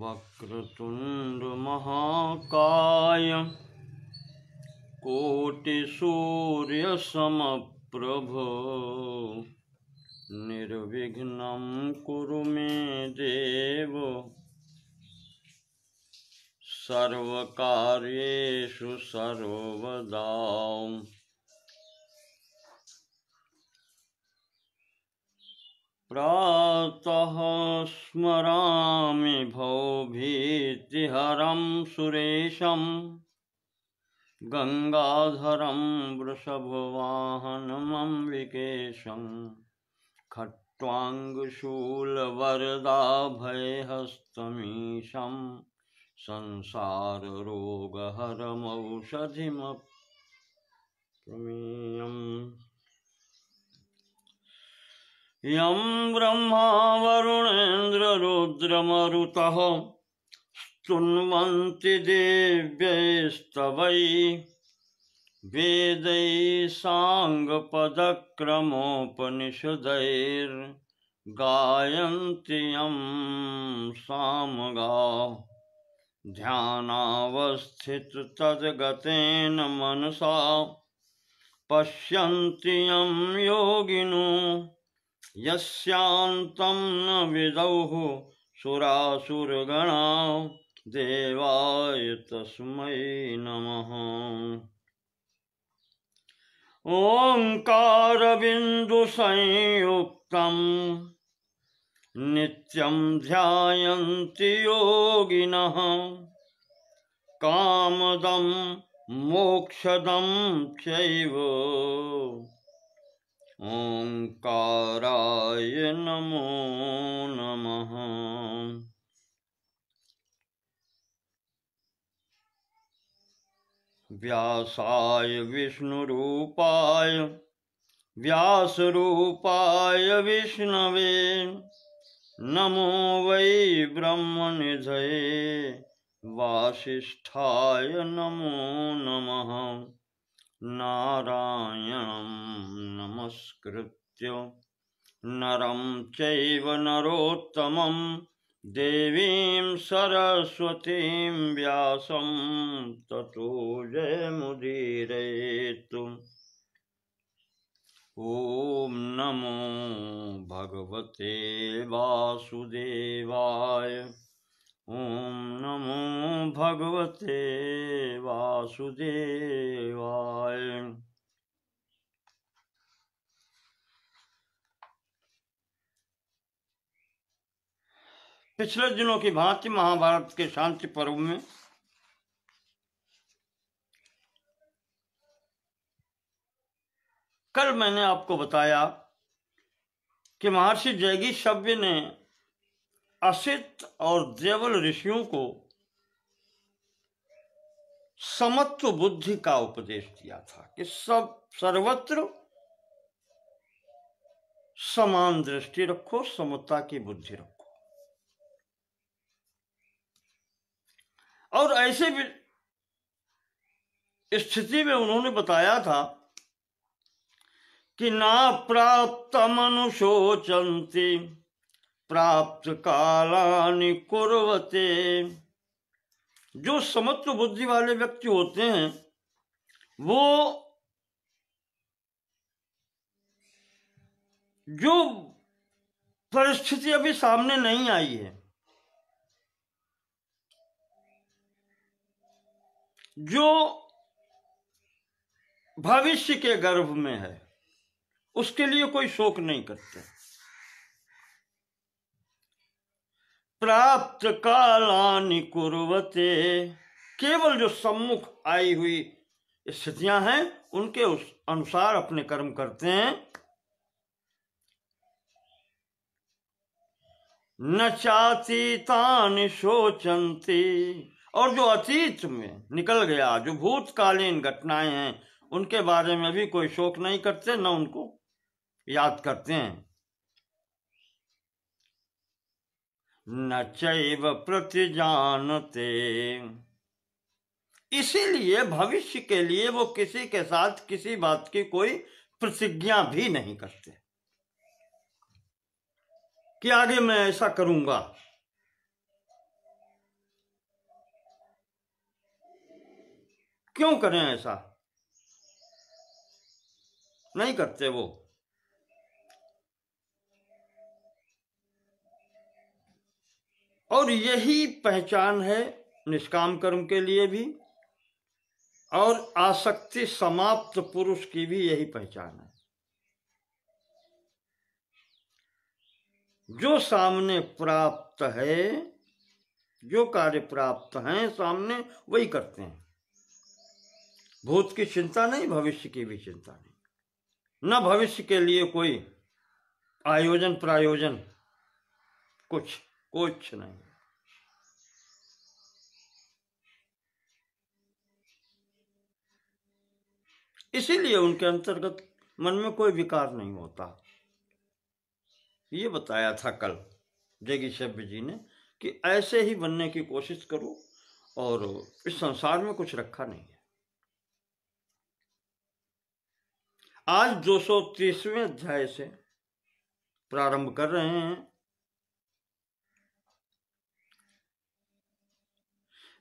वक्रतुंड महाकाय कोटिसूर्य समप्रभो निर्विघ्नं कुरु मे देव सर्वकार्येषु सर्वदा। प्रातः स्मरामि भवभीतिहरं सुरेशं गंगाधरं वृषभवाहनमम्बिकेशं खट्वाङ्गशूलवरदाभयहस्तमीशं संसाररोगहरमौषधिमप्रमेयम्। यं ब्रह्मा वरुणेन्द्ररुद्रमरुतः स्तुन्वन्ति देव्यैस्तवैः वेदैः साङ्गपदक्रमोपनिषदैर्गायन्ति यं सामगाः। ध्यानावस्थिततद्गतेन मनसा पश्यन्ति यं योगिनो यस्यान्तं न विदुः सुरासुरगणा देवाय तस्मै नमः। ओंकारबिन्दुसंयुक्तं नित्यं ध्यायन्ति योगिनः कामदं मोक्षदं चैव ओंकाराय नमो नमः। व्यासाय विष्णुरूपाय व्यासरूपाय विष्णवे नमो वै ब्रह्मनिधये वासिष्ठाय नमो नमः। नारायणं नमस्कृत्य नरं चैव नरोत्तमं देवीं सरस्वतीं व्यासं ततो जयमुदीरयेत्। ॐ नमो भगवते वासुदेवाय। ॐ नमो भगवते वासुदेवाय। पिछले दिनों की भांति महाभारत के शांति पर्व में कल मैंने आपको बताया कि महर्षि जैगीषव्य ने असित और देवल ऋषियों को समत्व बुद्धि का उपदेश दिया था कि सब सर्वत्र समान दृष्टि रखो, समता की बुद्धि रखो। और ऐसे भी स्थिति में उन्होंने बताया था कि ना प्राप्त मनुषोचन्ति प्राप्त कालानि कुर्वते। जो समत्व बुद्धि वाले व्यक्ति होते हैं वो जो परिस्थिति अभी सामने नहीं आई है, जो भविष्य के गर्भ में है, उसके लिए कोई शोक नहीं करते। प्राप्त कालानि कुर्वते, केवल जो सम्मुख आई हुई स्थितियां हैं उनके उस अनुसार अपने कर्म करते हैं। न चातीतानि शोचन्ति, और जो अतीत में निकल गया, जो भूतकालीन घटनाएं हैं उनके बारे में भी कोई शोक नहीं करते, न उनको याद करते हैं। न चैव प्रतिजानते, इसीलिए भविष्य के लिए वो किसी के साथ किसी बात की कोई प्रतिज्ञा भी नहीं करते कि आगे मैं ऐसा करूंगा। क्यों करें ऐसा? नहीं करते वो। और यही पहचान है निष्काम कर्म के लिए भी, और आसक्ति समाप्त पुरुष की भी यही पहचान है। जो सामने प्राप्त है, जो कार्य प्राप्त हैं सामने, वही करते हैं। भूत की चिंता नहीं, भविष्य की भी चिंता नहीं, न भविष्य के लिए कोई आयोजन प्रायोजन, कुछ नहीं। इसीलिए उनके अंतर्गत मन में कोई विकार नहीं होता। ये बताया था कल जगी शब्द जी ने कि ऐसे ही बनने की कोशिश करो, और इस संसार में कुछ रखा नहीं है। आज 230वें अध्याय से प्रारंभ कर रहे हैं।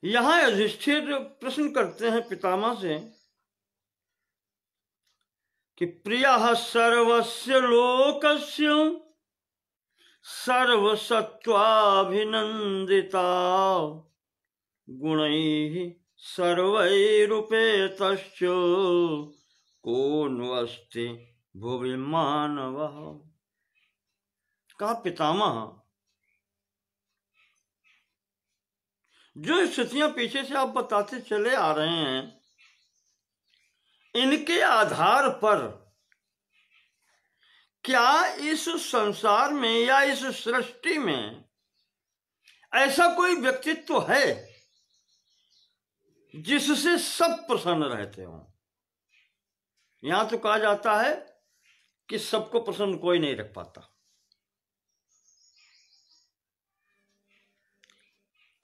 यहां युधिष्ठिर प्रश्न करते हैं पितामह से कि प्रियः सर्वस्य लोकस्य सर्वसत्त्वाभिनन्दिता गुणैः सर्वैरुपेतश्च कोऽन्वस्ति भुवि मानवः। कहा पितामह, जो स्थितियां पीछे से आप बताते चले आ रहे हैं, इनके आधार पर क्या इस संसार में या इस सृष्टि में ऐसा कोई व्यक्तित्व है जिससे सब प्रसन्न रहते हों? यहां तो कहा जाता है कि सबको प्रसन्न कोई नहीं रख पाता।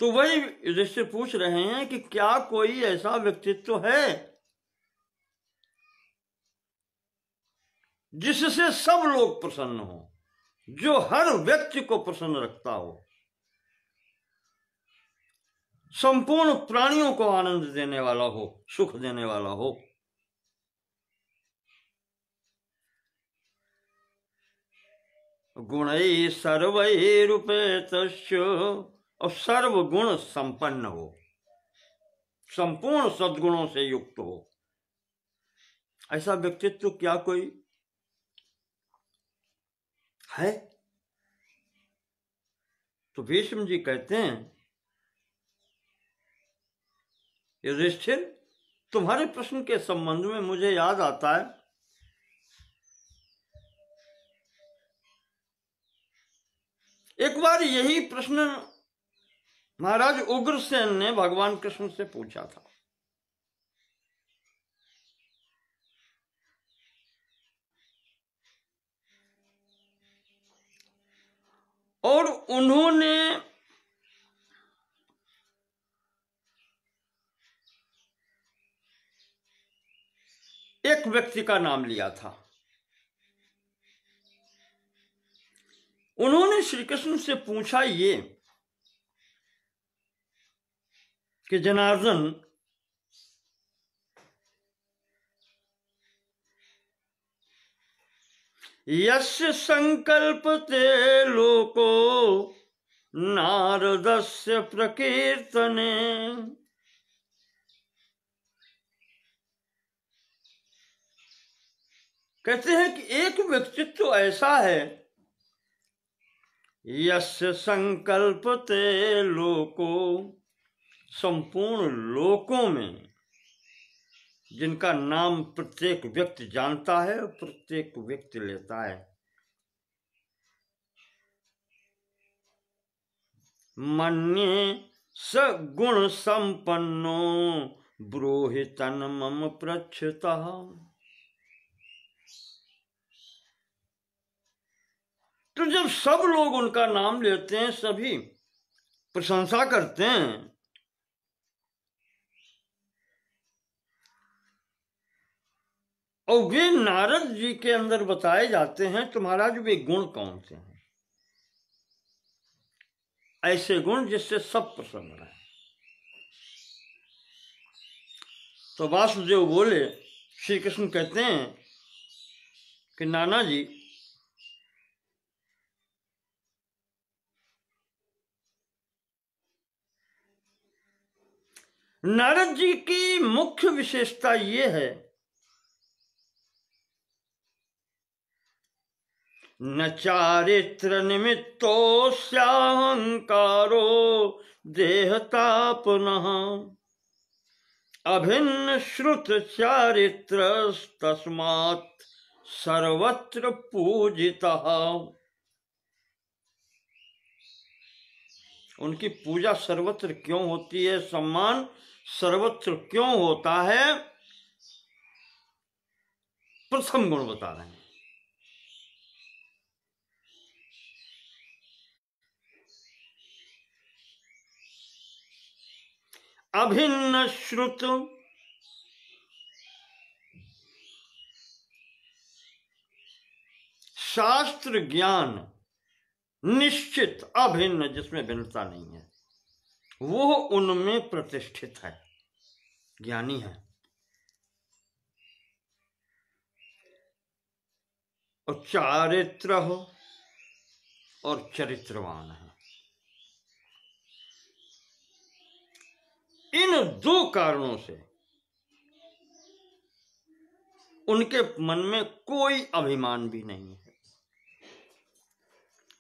तो वही युधिष्ठिर पूछ रहे हैं कि क्या कोई ऐसा व्यक्तित्व है जिससे सब लोग प्रसन्न हो, जो हर व्यक्ति को प्रसन्न रखता हो, संपूर्ण प्राणियों को आनंद देने वाला हो, सुख देने वाला हो। गुणैः सर्वैरुपेतस्य, और सर्वगुण संपन्न हो, संपूर्ण सद्गुणों से युक्त हो। ऐसा व्यक्तित्व क्या कोई है? तो भीष्म जी कहते हैं, युधिष्ठिर, तुम्हारे प्रश्न के संबंध में मुझे याद आता है एक बार यही प्रश्न महाराज उग्रसेन ने भगवान कृष्ण से पूछा था। और उन्होंने एक व्यक्ति का नाम लिया था। उन्होंने श्री कृष्ण से पूछा ये कि जनार्दन, यस्य संकल्पते लोको नारदस्य प्रकीर्तने। कहते हैं कि एक व्यक्तित्व ऐसा है, यस्य संकल्पते लोको, संपूर्ण लोकों में जिनका नाम प्रत्येक व्यक्ति जानता है और प्रत्येक व्यक्ति लेता है। मन्ये स गुण संपन्नो ब्रूहि तन्मम पृच्छतः। तो जब सब लोग उनका नाम लेते हैं, सभी प्रशंसा करते हैं, और वे नारद जी के अंदर बताए जाते हैं, तो महाराज वे गुण कौन से हैं? ऐसे गुण जिससे सब प्रसन्न रहे। तो वासुदेव बोले, श्री कृष्ण कहते हैं कि नाना जी, नारद जी की मुख्य विशेषता ये है, न चारित्र निमित्तो स्याहंकारो देहतापनः अभिन्न श्रुत चारित्र तस्मात् सर्वत्र पूजितः। उनकी पूजा सर्वत्र क्यों होती है, सम्मान सर्वत्र क्यों होता है, प्रथम गुण बता रहे हैं। अभिन्न श्रुत शास्त्र ज्ञान निश्चित अभिन्न, जिसमें भिन्नता नहीं है, वो उनमें प्रतिष्ठित है, ज्ञानी है। और चारित्र हो और चरित्रवान है। इन दो कारणों से उनके मन में कोई अभिमान भी नहीं है।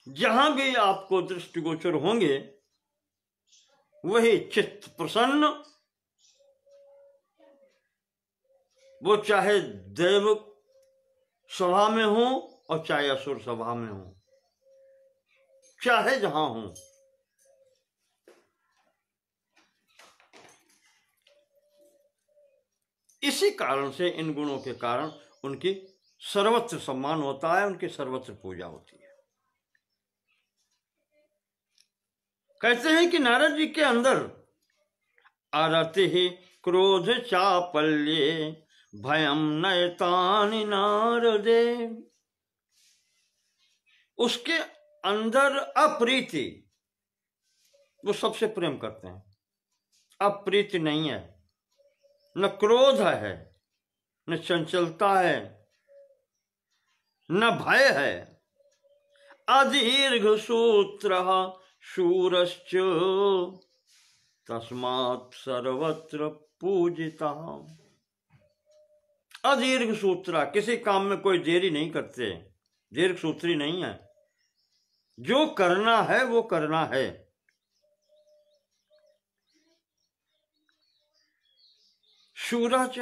जहां भी आपको दृष्टिगोचर होंगे वही चित्त प्रसन्न, वो चाहे देव सभा में हो और चाहे असुर सभा में हो, चाहे जहां हो। इसी कारण से, इन गुणों के कारण उनकी सर्वत्र सम्मान होता है, उनकी सर्वत्र पूजा होती है। कहते हैं कि नारद जी के अंदर आरति ही क्रोध चापल्ये भयम नयतानि नारदे, उसके अंदर अप्रीति, वो सबसे प्रेम करते हैं, अप्रीति नहीं है, न क्रोध है, न चंचलता है, न भय है। अदीर्घ सूत्र शूरश्च तस्मात् सर्वत्र पूजिता। अदीर्घ सूत्रा, किसी काम में कोई देरी नहीं करते, दीर्घ सूत्री नहीं है, जो करना है वो करना है। शूराच,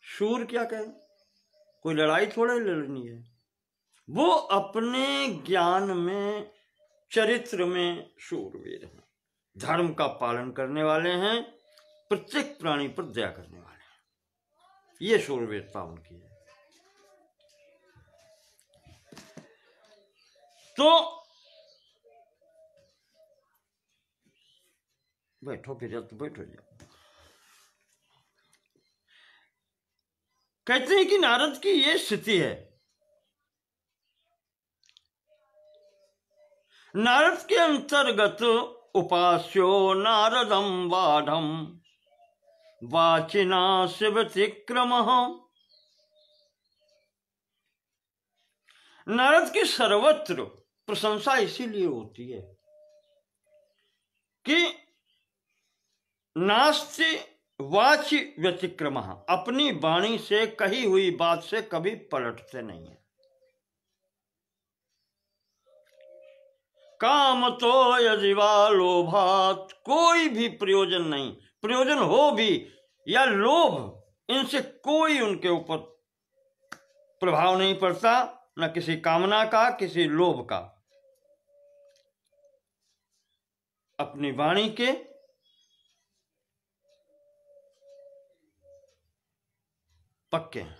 शूर क्या कहे, कोई लड़ाई थोड़े लड़नी है, वो अपने ज्ञान में, चरित्र में शूरवीर हैं, धर्म का पालन करने वाले हैं, प्रत्येक प्राणी पर दया करने वाले हैं, ये शूरवीरता उनकी है। तो बैठो, फिर तो बैठो जाओ। कहते हैं कि नारद की ये स्थिति है। नारद के अंतर्गत उपास्यो नारदम बाढ़म वाचिना शिवतिक्रम। नारद की सर्वत्र प्रशंसा इसीलिए होती है कि नास्ति वाचि व्यतिक्रम, अपनी वाणी से कही हुई बात से कभी पलटते नहीं है। काम तो यदि वा लोभात, कोई भी प्रयोजन नहीं, प्रयोजन हो भी या लोभ, इनसे कोई उनके ऊपर प्रभाव नहीं पड़ता, न किसी कामना का, किसी लोभ का। अपनी वाणी के पक्के हैं।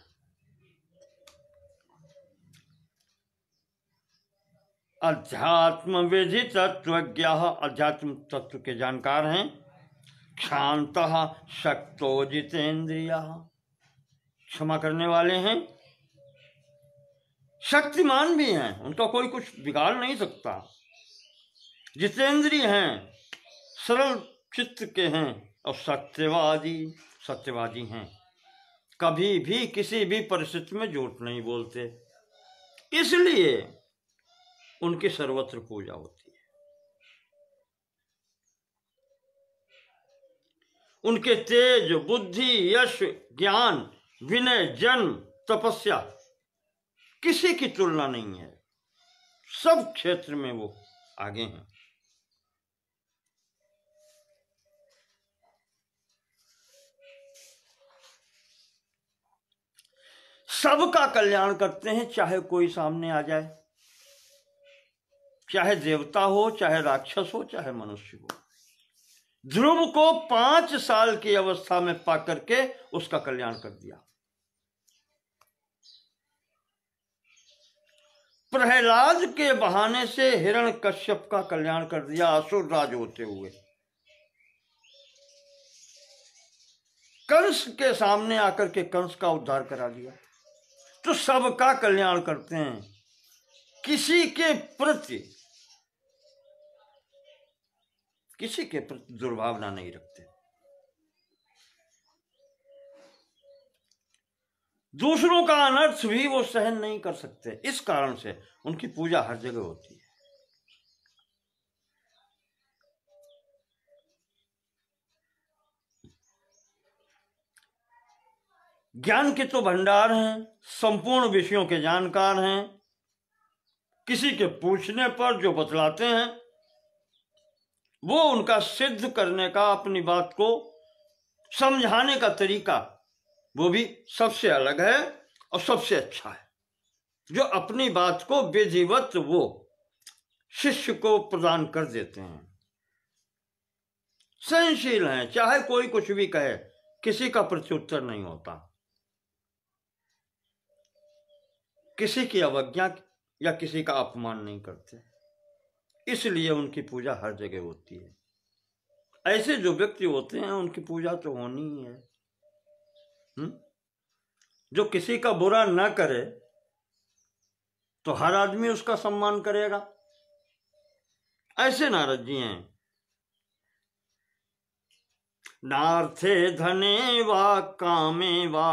अध्यात्म विधि तत्वज्ञ, अध्यात्म तत्व के जानकार हैं। क्षांत शक्तो जितेंद्रिय, क्षमा करने वाले हैं, शक्तिमान भी हैं, उनका कोई कुछ बिगाड़ नहीं सकता। जितेंद्रिय हैं, सरल चित्त के हैं और सत्यवादी, सत्यवादी हैं, कभी भी किसी भी परिस्थिति में झूठ नहीं बोलते, इसलिए उनकी सर्वत्र पूजा होती है। उनके तेज, बुद्धि, यश, ज्ञान, विनय, जन्म, तपस्या किसी की तुलना नहीं है। सब क्षेत्र में वो आगे हैं। सबका कल्याण करते हैं, चाहे कोई सामने आ जाए, चाहे देवता हो, चाहे राक्षस हो, चाहे मनुष्य हो। ध्रुव को 5 साल की अवस्था में पाकर के उसका कल्याण कर दिया। प्रहलाद के बहाने से हिरण्यकश्यप का कल्याण कर दिया, असुर राज होते हुए। कंस के सामने आकर के कंस का उद्धार करा दिया। तो सबका कल्याण करते हैं, किसी के प्रति दुर्भावना नहीं रखते। दूसरों का अनर्थ भी वो सहन नहीं कर सकते, इस कारण से उनकी पूजा हर जगह होती है। ज्ञान के तो भंडार हैं, संपूर्ण विषयों के जानकार हैं। किसी के पूछने पर जो बतलाते हैं वो उनका सिद्ध करने का, अपनी बात को समझाने का तरीका वो भी सबसे अलग है और सबसे अच्छा है। जो अपनी बात को विधिवत वो शिष्य को प्रदान कर देते हैं। सहनशील हैं, चाहे कोई कुछ भी कहे, किसी का प्रत्युत्तर नहीं होता, किसी की अवज्ञा या किसी का अपमान नहीं करते, इसलिए उनकी पूजा हर जगह होती है। ऐसे जो व्यक्ति होते हैं उनकी पूजा तो होनी ही है। जो किसी का बुरा ना करे तो हर आदमी उसका सम्मान करेगा। ऐसे नारद जी हैं। नार्थे धने वा कामे वा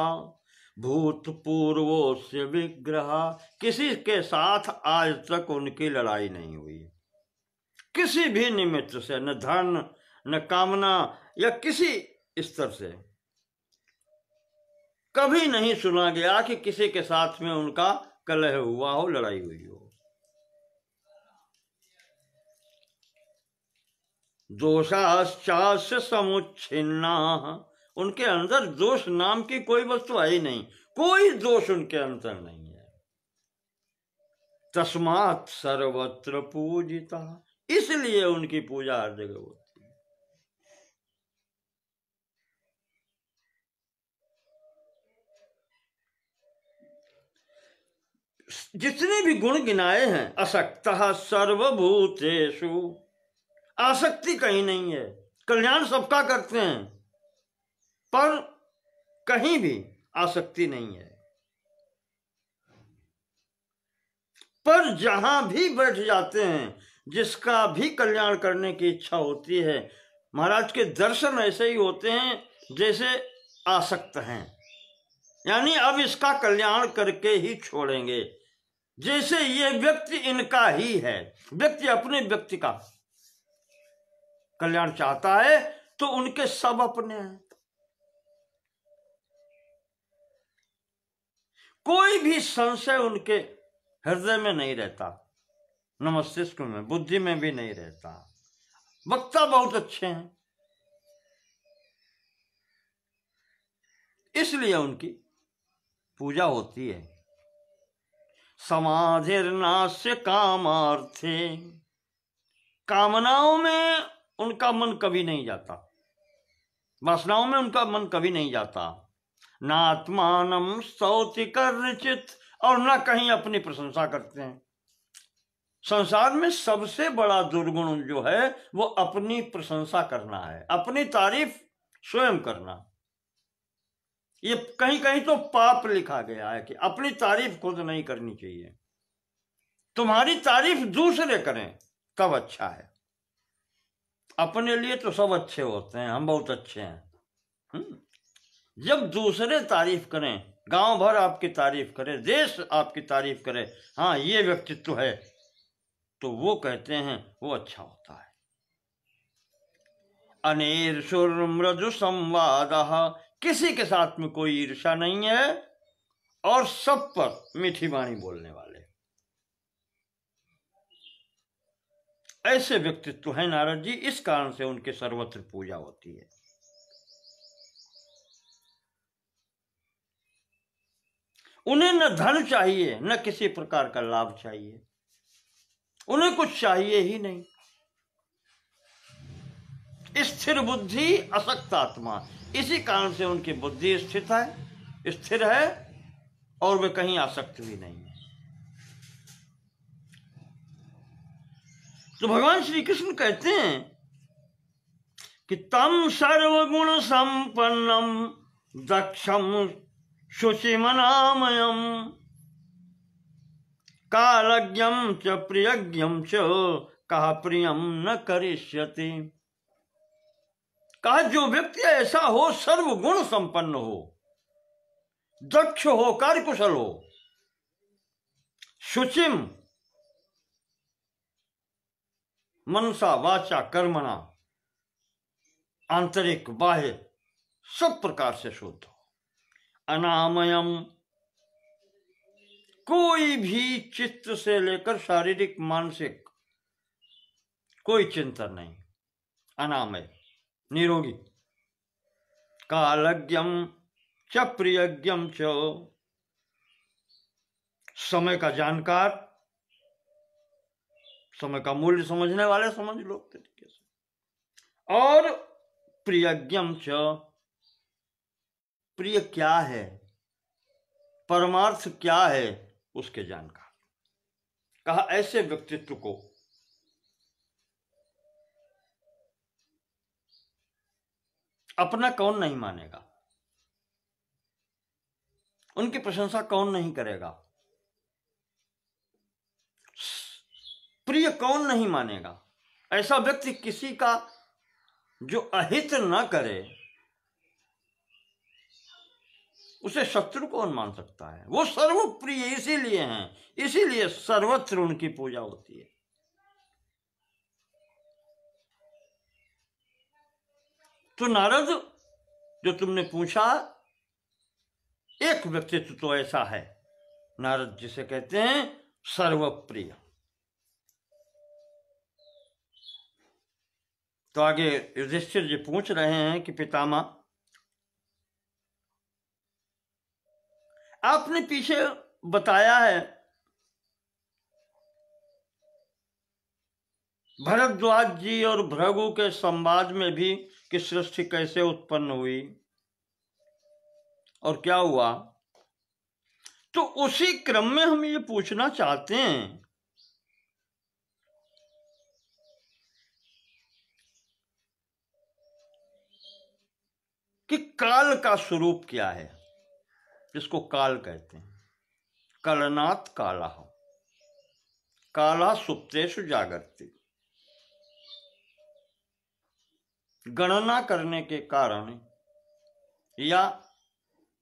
भूतपूर्वो से विग्रह। किसी के साथ आज तक उनकी लड़ाई नहीं हुई, किसी भी निमित्त से, न धन न कामना या किसी स्तर से कभी नहीं सुना गया कि किसी के साथ में उनका कलह हुआ हो, लड़ाई हुई हो। दोषाश्चास्य समुच्छिन्ना, उनके अंदर दोष नाम की कोई वस्तु है ही नहीं, कोई दोष उनके अंदर नहीं है। तस्मात् सर्वत्र पूजिता, इसलिए उनकी पूजा हर जगह होती है। जितने भी गुण गिनाए हैं, असक्तः सर्वभूतेषु, आसक्ति कहीं नहीं है। कल्याण सबका करते हैं पर कहीं भी आसक्ति नहीं है। पर जहां भी बैठ जाते हैं, जिसका भी कल्याण करने की इच्छा होती है, महाराज के दर्शन ऐसे ही होते हैं जैसे आसक्त हैं, यानी अब इसका कल्याण करके ही छोड़ेंगे, जैसे ये व्यक्ति इनका ही है। व्यक्ति अपने व्यक्ति का कल्याण चाहता है तो उनके सब अपने हैं। कोई भी संशय उनके हृदय में नहीं रहता, न मस्तिष्क में, बुद्धि में भी नहीं रहता। वक्ता बहुत अच्छे हैं, इसलिए उनकी पूजा होती है। समाधिर्नास्य कामार्थे, कामनाओं में उनका मन कभी नहीं जाता, वासनाओं में उनका मन कभी नहीं जाता। नात्मानम स्तौति कर्णचित, और न कहीं अपनी प्रशंसा करते हैं। संसार में सबसे बड़ा दुर्गुण जो है वो अपनी प्रशंसा करना है, अपनी तारीफ स्वयं करना। ये कहीं कहीं तो पाप लिखा गया है कि अपनी तारीफ खुद नहीं करनी चाहिए। तुम्हारी तारीफ दूसरे करें तब अच्छा है। अपने लिए तो सब अच्छे होते हैं, हम बहुत अच्छे हैं, जब दूसरे तारीफ करें, गांव भर आपकी तारीफ करे, देश आपकी तारीफ करे, हाँ ये व्यक्तित्व है, तो वो कहते हैं वो अच्छा होता है। अनेर्षुर मृदु संवाद, किसी के साथ में कोई ईर्षा नहीं है और सब पर मीठी वाणी बोलने वाले, ऐसे व्यक्तित्व हैं नारद जी। इस कारण से उनके सर्वत्र पूजा होती है। उन्हें न धन चाहिए, न किसी प्रकार का लाभ चाहिए, उन्हें कुछ चाहिए ही नहीं। स्थिर बुद्धि असक्त आत्मा, इसी कारण से उनकी बुद्धि स्थित है, स्थिर है, और वे कहीं आसक्त भी नहीं है। तो भगवान श्री कृष्ण कहते हैं कि तम सर्वगुण संपन्नम दक्षम शुचिमनामयम कालज्ञम च प्रियज्ञम च कहा प्रियम न करिष्यति। कहा जो व्यक्ति ऐसा हो, सर्वगुण संपन्न हो, दक्ष हो, कार्यकुशल हो, शुचिम मनसा वाचा कर्मणा, आंतरिक बाह्य सब प्रकार से शुद्ध हो, अनामयम, कोई भी चित्त से लेकर शारीरिक मानसिक कोई चिंतन नहीं, अनामय, निरोगी, कालज्ञम च प्रियज्ञम च, समय का जानकार, समय का मूल्य समझने वाले समझ लो तरीके से, और प्रियज्ञम च, प्रिय क्या है, परमार्थ क्या है, उसके जानकार। कहा ऐसे व्यक्तित्व को अपना कौन नहीं मानेगा, उनकी प्रशंसा कौन नहीं करेगा, प्रिय कौन नहीं मानेगा। ऐसा व्यक्ति किसी का जो अहित न करे, उसे शत्रु कौन मान सकता है। वो सर्वप्रिय इसीलिए हैं, इसीलिए सर्वत्र उनकी पूजा होती है। तो नारद, जो तुमने पूछा, एक व्यक्तित्व तो ऐसा है नारद जिसे कहते हैं सर्वप्रिय। तो आगे युधिष्ठिर जी पूछ रहे हैं कि पितामह, आपने पीछे बताया है भरद्वाज जी और भृगु के संवाद में भी कि सृष्टि कैसे उत्पन्न हुई और क्या हुआ। तो उसी क्रम में हम ये पूछना चाहते हैं कि काल का स्वरूप क्या है, जिसको काल कहते हैं। कलनात् कालः, कालः सुप्तेषु जागर्ति। गणना करने के कारण या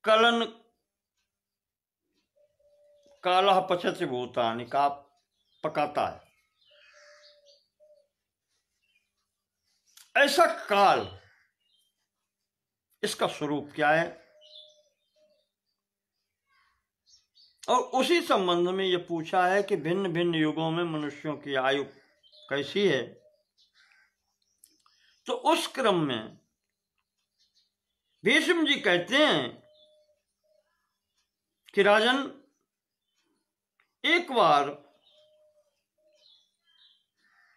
कलन, कालः पचति भूतानि, का पकाता है, ऐसा काल, इसका स्वरूप क्या है। और उसी संबंध में यह पूछा है कि भिन्न भिन्न युगों में मनुष्यों की आयु कैसी है। तो उस क्रम में भीष्म जी कहते हैं कि राजन, एक बार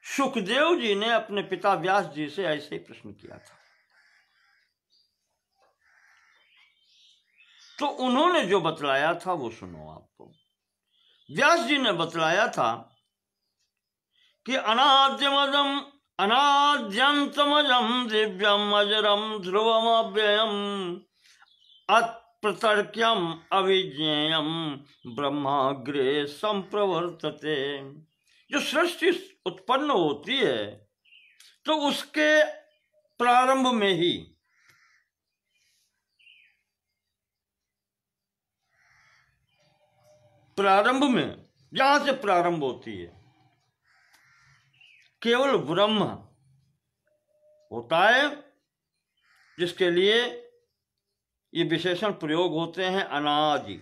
सुखदेव जी ने अपने पिता व्यास जी से ऐसे ही प्रश्न किया था। तो उन्होंने जो बतलाया था वो सुनो आपको। व्यास जी ने बतलाया था कि अनाद्यमजम अनाद्यंतमजम दिव्यम अजरम ध्रुवम अव्ययम अप्रतर्क्यम अविज्ञेयम ब्रह्माग्रे संप्रवर्तते। जो सृष्टि उत्पन्न होती है तो उसके प्रारंभ में ही प्रारंभ में जहां से प्रारंभ होती है केवल ब्रह्म होता है, जिसके लिए ये विशेषण प्रयोग होते हैं अनादि,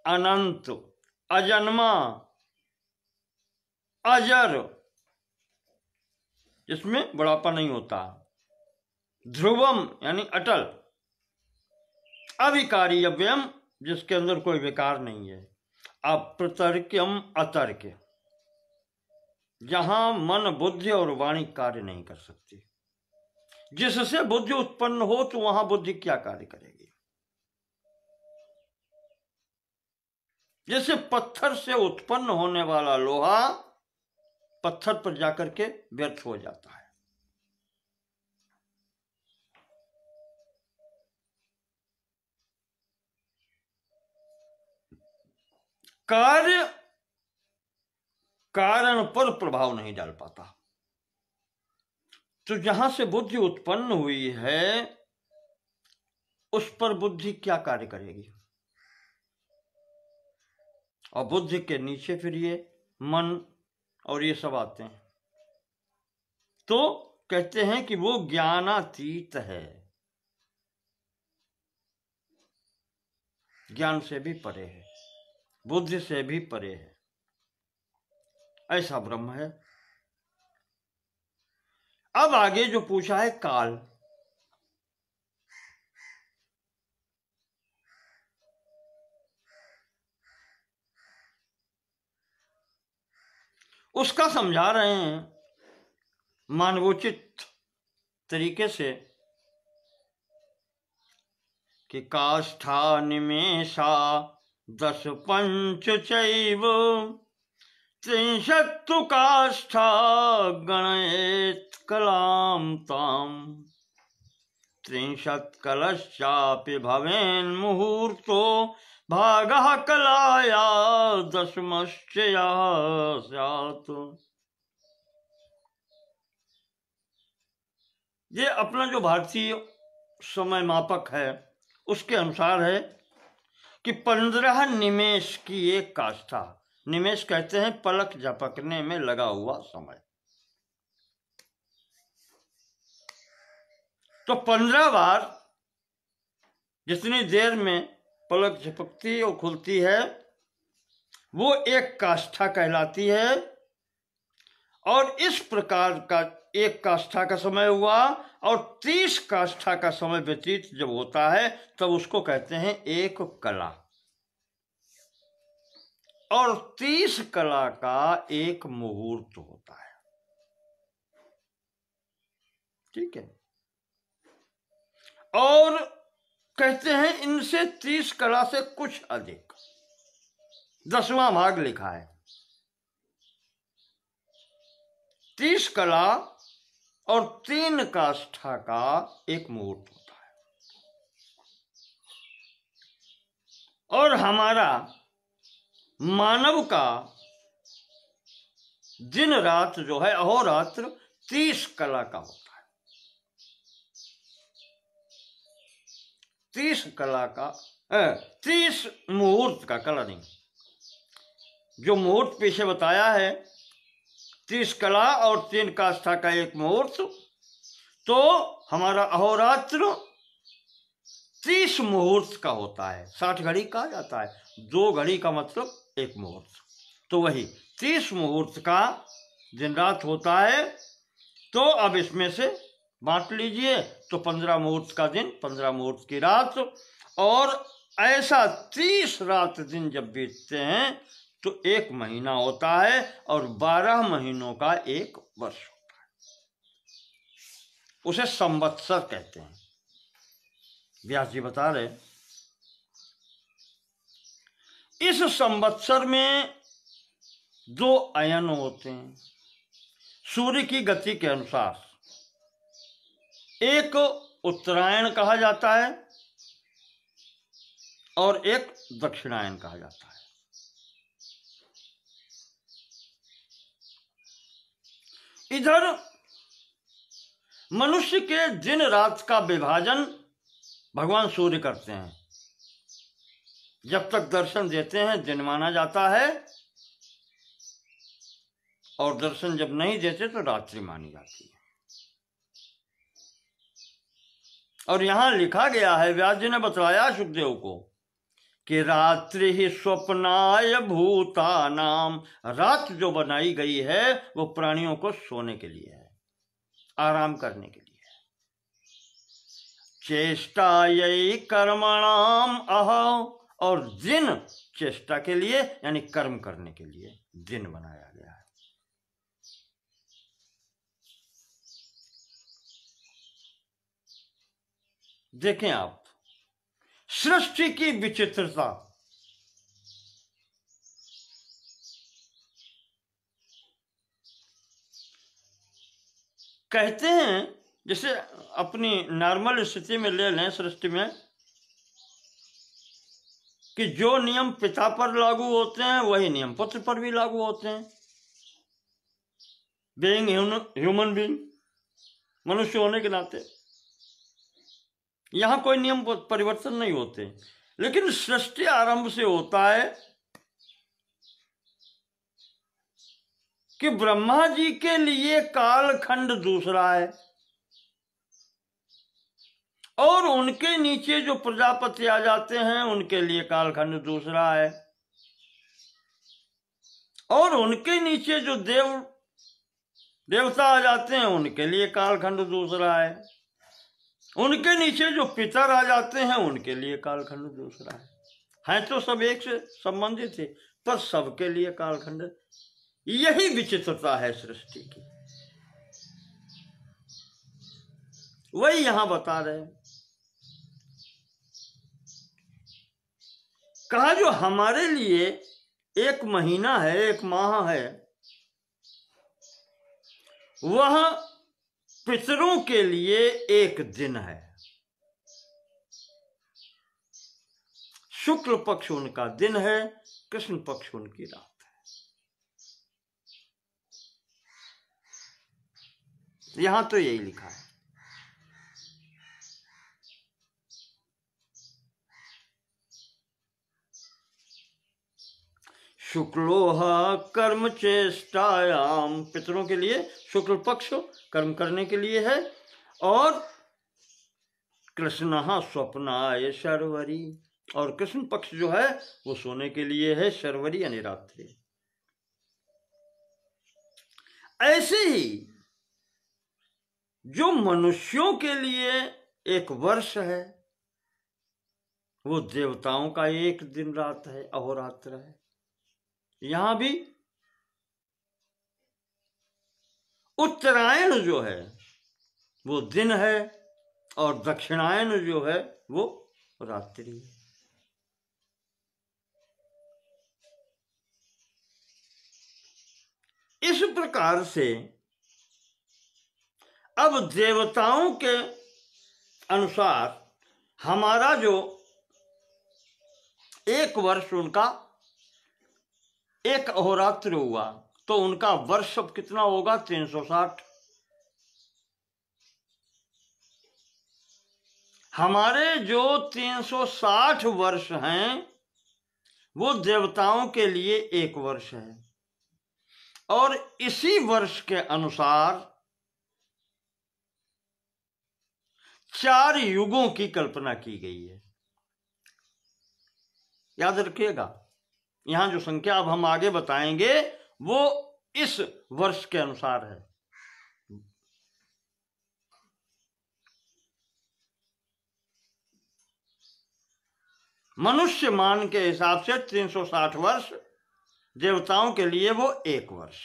अनंत, अजन्मा, अजर, जिसमें बुढ़ापा नहीं होता, ध्रुवम यानी अटल, अविकारी अव्ययम, जिसके अंदर कोई विकार नहीं है, अप्रतर्क्यम अतर्क्य, जहां मन बुद्धि और वाणी कार्य नहीं कर सकती। जिससे बुद्धि उत्पन्न हो तो वहां बुद्धि क्या कार्य करेगी? जैसे पत्थर से उत्पन्न होने वाला लोहा पत्थर पर जाकर के व्यर्थ हो जाता है। कार्य कारण पर प्रभाव नहीं डाल पाता। तो जहां से बुद्धि उत्पन्न हुई है उस पर बुद्धि क्या कार्य करेगी? और बुद्धि के नीचे फिर ये मन और ये सब आते हैं, तो कहते हैं कि वो ज्ञानातीत है, ज्ञान से भी परे है, बुद्धि से भी परे है, ऐसा ब्रह्म है। अब आगे जो पूछा है काल, उसका समझा रहे हैं मानवोचित तरीके से कि काष्ठा निमेषा 10 पंच चैव त्रिंशत्तु काष्ठा गणयेत् कलां ताम् 30 कलश्चापि भवेन् मुहूर्तो भागः कलाया 10मश्चया स्यात्। ये अपना जो भारतीय समय मापक है उसके अनुसार है कि 15 निमेष की एक काष्ठा, निमेष कहते हैं पलक झपकने में लगा हुआ समय, तो 15 बार जितनी देर में पलक झपकती और खुलती है वो एक काष्ठा कहलाती है। और इस प्रकार का एक काष्ठा का समय हुआ और 30 काष्ठा का समय व्यतीत जब होता है तब उसको कहते हैं एक कला, और 30 कला का एक मुहूर्त होता है। ठीक है, और कहते हैं इनसे 30 कला से कुछ अधिक 10वां भाग लिखा है। 30 कला और 3 काष्ठा का एक मुहूर्त होता है। और हमारा मानव का दिन रात जो है अहोरात्र 30 कला का होता है। 30 कला का 30 मुहूर्त का, कला नहीं, जो मुहूर्त पीछे बताया है 30 कला और 3 काष्ठा का एक मुहूर्त, तो हमारा अहोरात्र 30 मुहूर्त का होता है। 60 घड़ी कहा जाता है, 2 घड़ी का मतलब 1 मुहूर्त, तो वही 30 मुहूर्त का दिन रात होता है। तो अब इसमें से बांट लीजिए, तो 15 मुहूर्त का दिन, 15 मुहूर्त की रात, और ऐसा 30 रात दिन जब बीतते हैं तो 1 महीना होता है, और 12 महीनों का 1 वर्ष होता है। उसे संवत्सर कहते हैं। व्यास जी बता रहे इस संवत्सर में 2 अयन होते हैं सूर्य की गति के अनुसार। एक उत्तरायण कहा जाता है और एक दक्षिणायन कहा जाता है। इधर मनुष्य के दिन रात का विभाजन भगवान सूर्य करते हैं, जब तक दर्शन देते हैं दिन माना जाता है, और दर्शन जब नहीं देते तो रात्रि मानी जाती है। और यहां लिखा गया है, व्यास जी ने बतलाया सुखदेव को कि रात्रि ही स्वप्नाय भूता नाम, रात जो बनाई गई है वो प्राणियों को सोने के लिए है, आराम करने के लिए। चेष्टा यही कर्मणाम अह, और दिन चेष्टा के लिए यानी कर्म करने के लिए दिन बनाया गया है। देखें आप सृष्टि की विचित्रता। कहते हैं जैसे अपनी नॉर्मल स्थिति में ले लें सृष्टि में, कि जो नियम पिता पर लागू होते हैं वही नियम पुत्र पर भी लागू होते हैं। बीइंग ह्यूमन बीइंग, मनुष्य होने के नाते यहां कोई नियम परिवर्तन नहीं होते, लेकिन सृष्टि आरंभ से होता है कि ब्रह्मा जी के लिए कालखंड दूसरा है, और उनके नीचे जो प्रजापति आ जाते हैं उनके लिए कालखंड दूसरा है, और उनके नीचे जो देवता आ जाते हैं उनके लिए कालखंड दूसरा है, उनके नीचे जो पितर आ जाते हैं उनके लिए कालखंड दूसरा है तो सब एक से संबंधित है, पर सबके लिए कालखंड। यही विचित्रता है सृष्टि की, वही यहां बता रहे हैं। कहा जो हमारे लिए एक महीना है, एक माह है, वह पितरों के लिए एक दिन है। शुक्ल पक्ष उनका दिन है, कृष्ण पक्ष उनकी रात है। यहां तो यही लिखा है। शुक्लोह कर्म चेष्टायाम, पितरों के लिए शुक्ल पक्ष कर्म करने के लिए है, और कृष्ण स्वप्नाय शर्वरी, और कृष्ण पक्ष जो है वो सोने के लिए है, शर्वरी यानी रात्रि। ऐसे ही जो मनुष्यों के लिए एक वर्ष है, वो देवताओं का एक दिन रात है, अहोरात्र है। यहां भी उत्तरायण जो है वो दिन है, और दक्षिणायन जो है वो रात्रि है। इस प्रकार से अब देवताओं के अनुसार हमारा जो एक वर्ष, उनका एक अहोरात्र हुआ, तो उनका वर्ष अब कितना होगा? 360। हमारे जो 360 वर्ष हैं वो देवताओं के लिए एक वर्ष है, और इसी वर्ष के अनुसार 4 युगों की कल्पना की गई है। याद रखिएगा, यहां जो संख्या अब हम आगे बताएंगे वो इस वर्ष के अनुसार है। मनुष्य मान के हिसाब से 360 वर्ष, देवताओं के लिए वो एक वर्ष।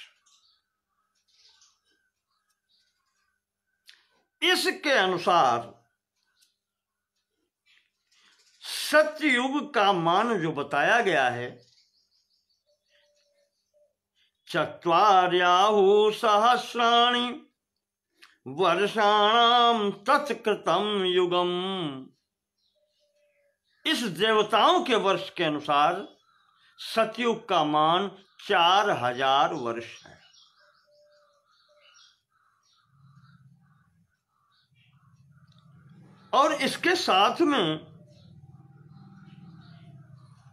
इसके अनुसार सत्ययुग का मान जो बताया गया है, चत्वार्याहु सहस्राणि वर्षाणाम तत्कृतम युगम, इस देवताओं के वर्ष के अनुसार सतयुग का मान 4000 वर्ष है। और इसके साथ में